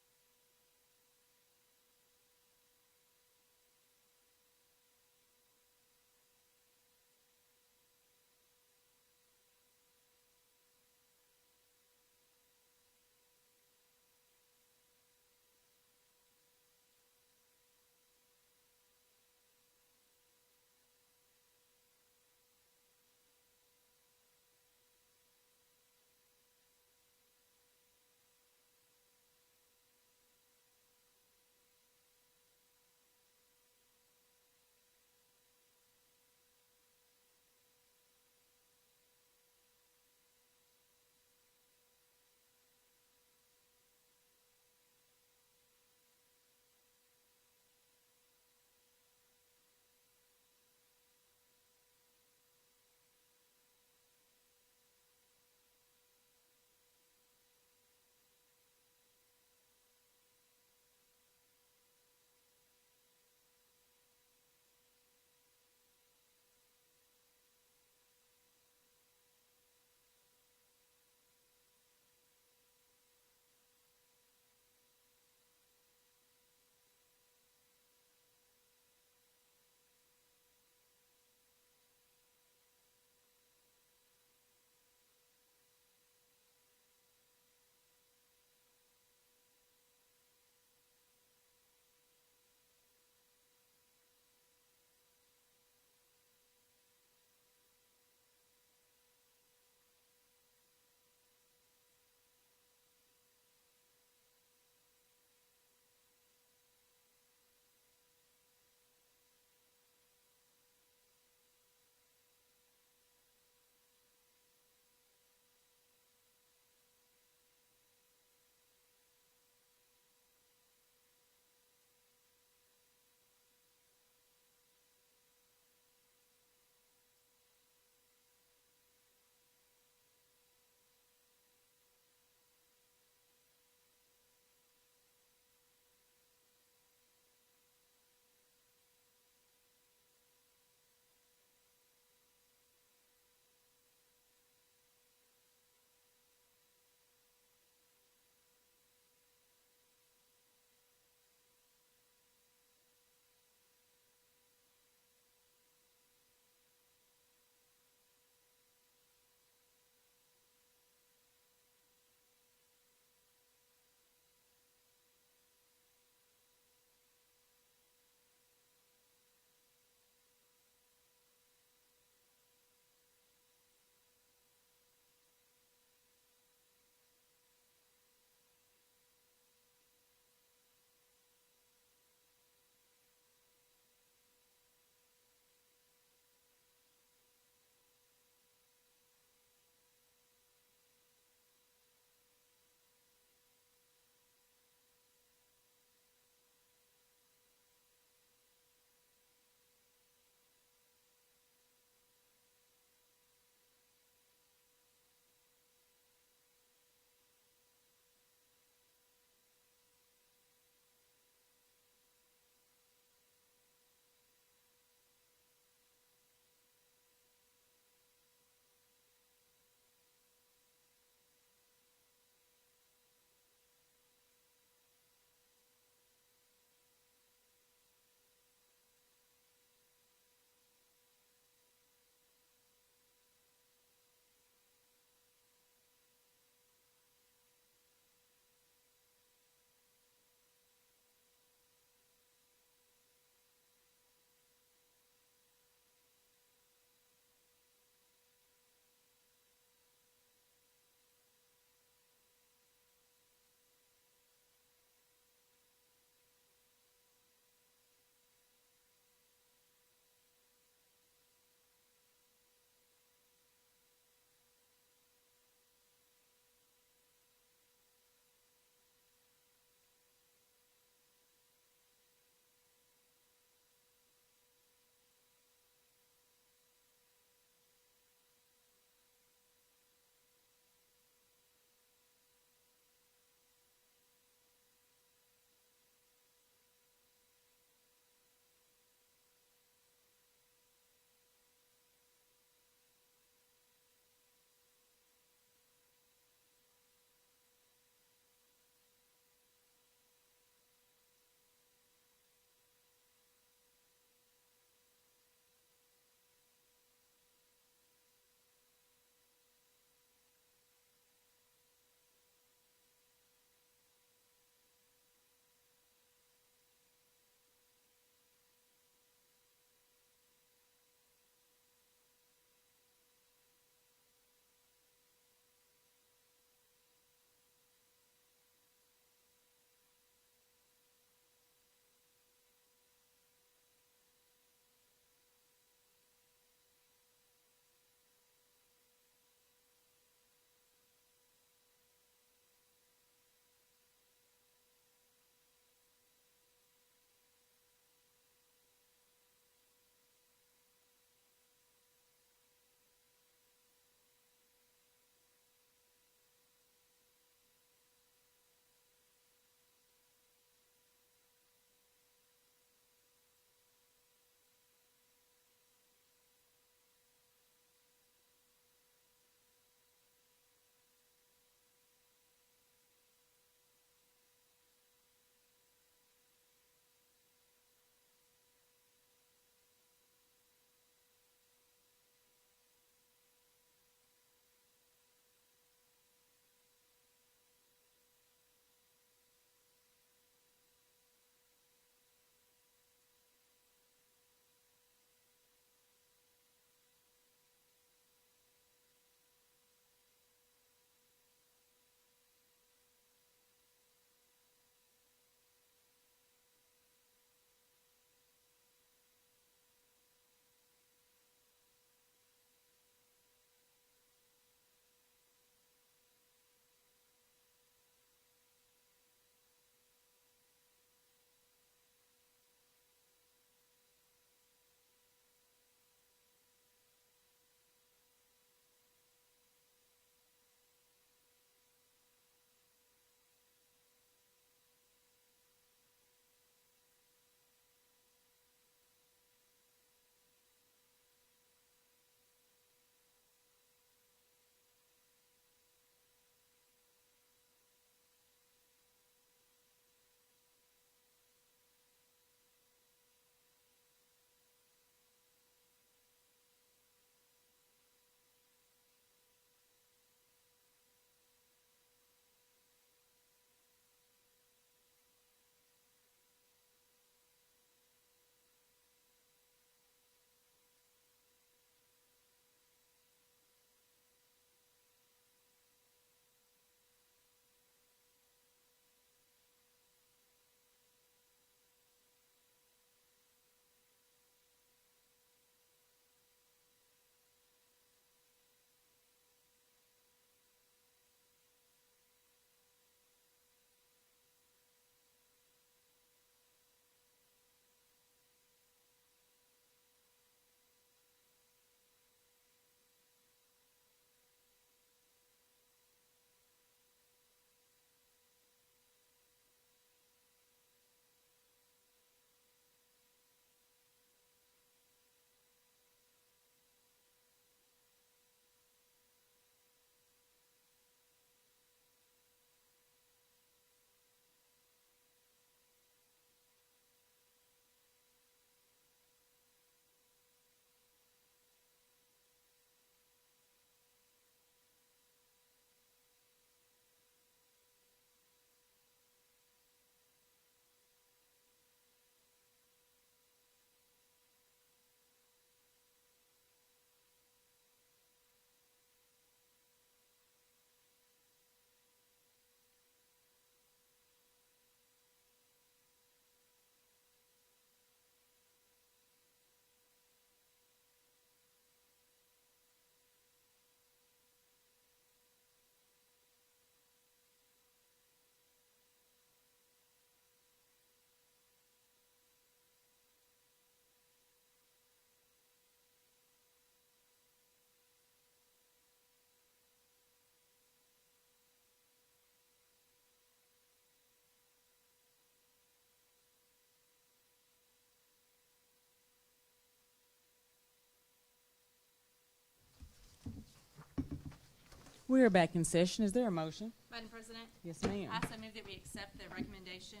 We are back in session. Is there a motion? Madam President, Yes, ma'am. I so move that we accept the recommendation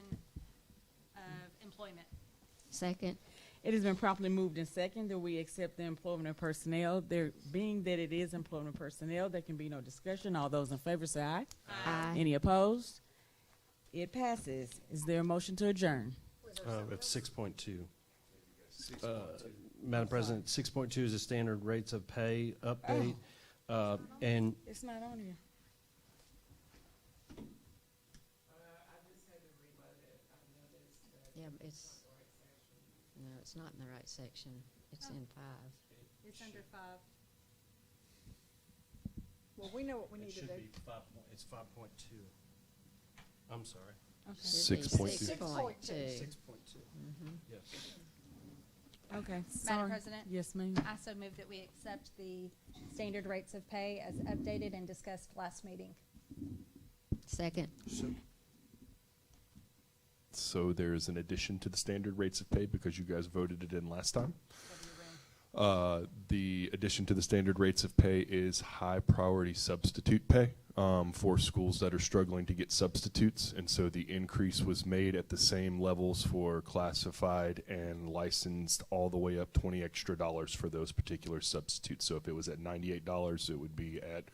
of employment. Second. It has been properly moved in second that we accept the employment of personnel. There being that it is employment of personnel, there can be no discussion. All those in favor say aye. Aye. Any opposed? It passes. Is there a motion to adjourn? We have 6.2. Madam President, 6.2 is the standard rates of pay update. And It's not on here. Yeah, no, it's not in the right section. It's in 5. It's under 5. Well, we know what we need to do. It's 5.2. I'm sorry. Okay. 6.2. 6.2. 6.2. Yes. Okay. Sorry. President? Yes, ma'am. I so move that we accept the standard rates of pay as updated and discussed last meeting. Second. So there's an addition to the standard rates of pay because you guys voted it in last time. The addition to the standard rates of pay is high priority substitute pay for schools that are struggling to get substitutes. And so the increase was made at the same levels for classified and licensed all the way up $20 extra for those particular substitutes. So if it was at $98, it would be at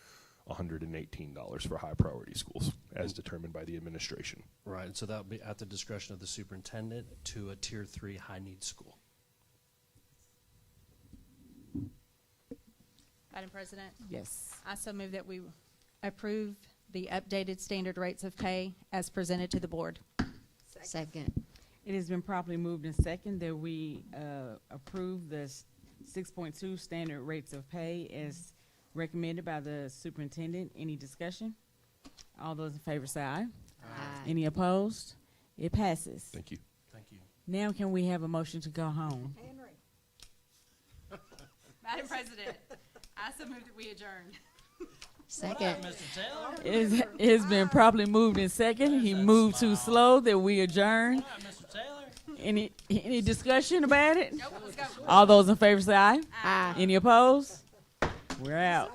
$118 for high priority schools as determined by the administration. Right, and so that would be at the discretion of the superintendent to a tier 3 high need school. Madam President, Yes. I so move that we approve the updated standard rates of pay as presented to the board. Second. It has been properly moved in second that we approve the 6.2 standard rates of pay as recommended by the superintendent. Any discussion? All those in favor say aye. Aye. Any opposed? It passes. Thank you. Thank you. Now can we have a motion to go home? Henry. Madam President, I so move that we adjourn. Second. It has been properly moved in second. He moved too slow that we adjourn. Any discussion about it? Nope, let's go. All those in favor say aye. Aye. Any opposed? We're out.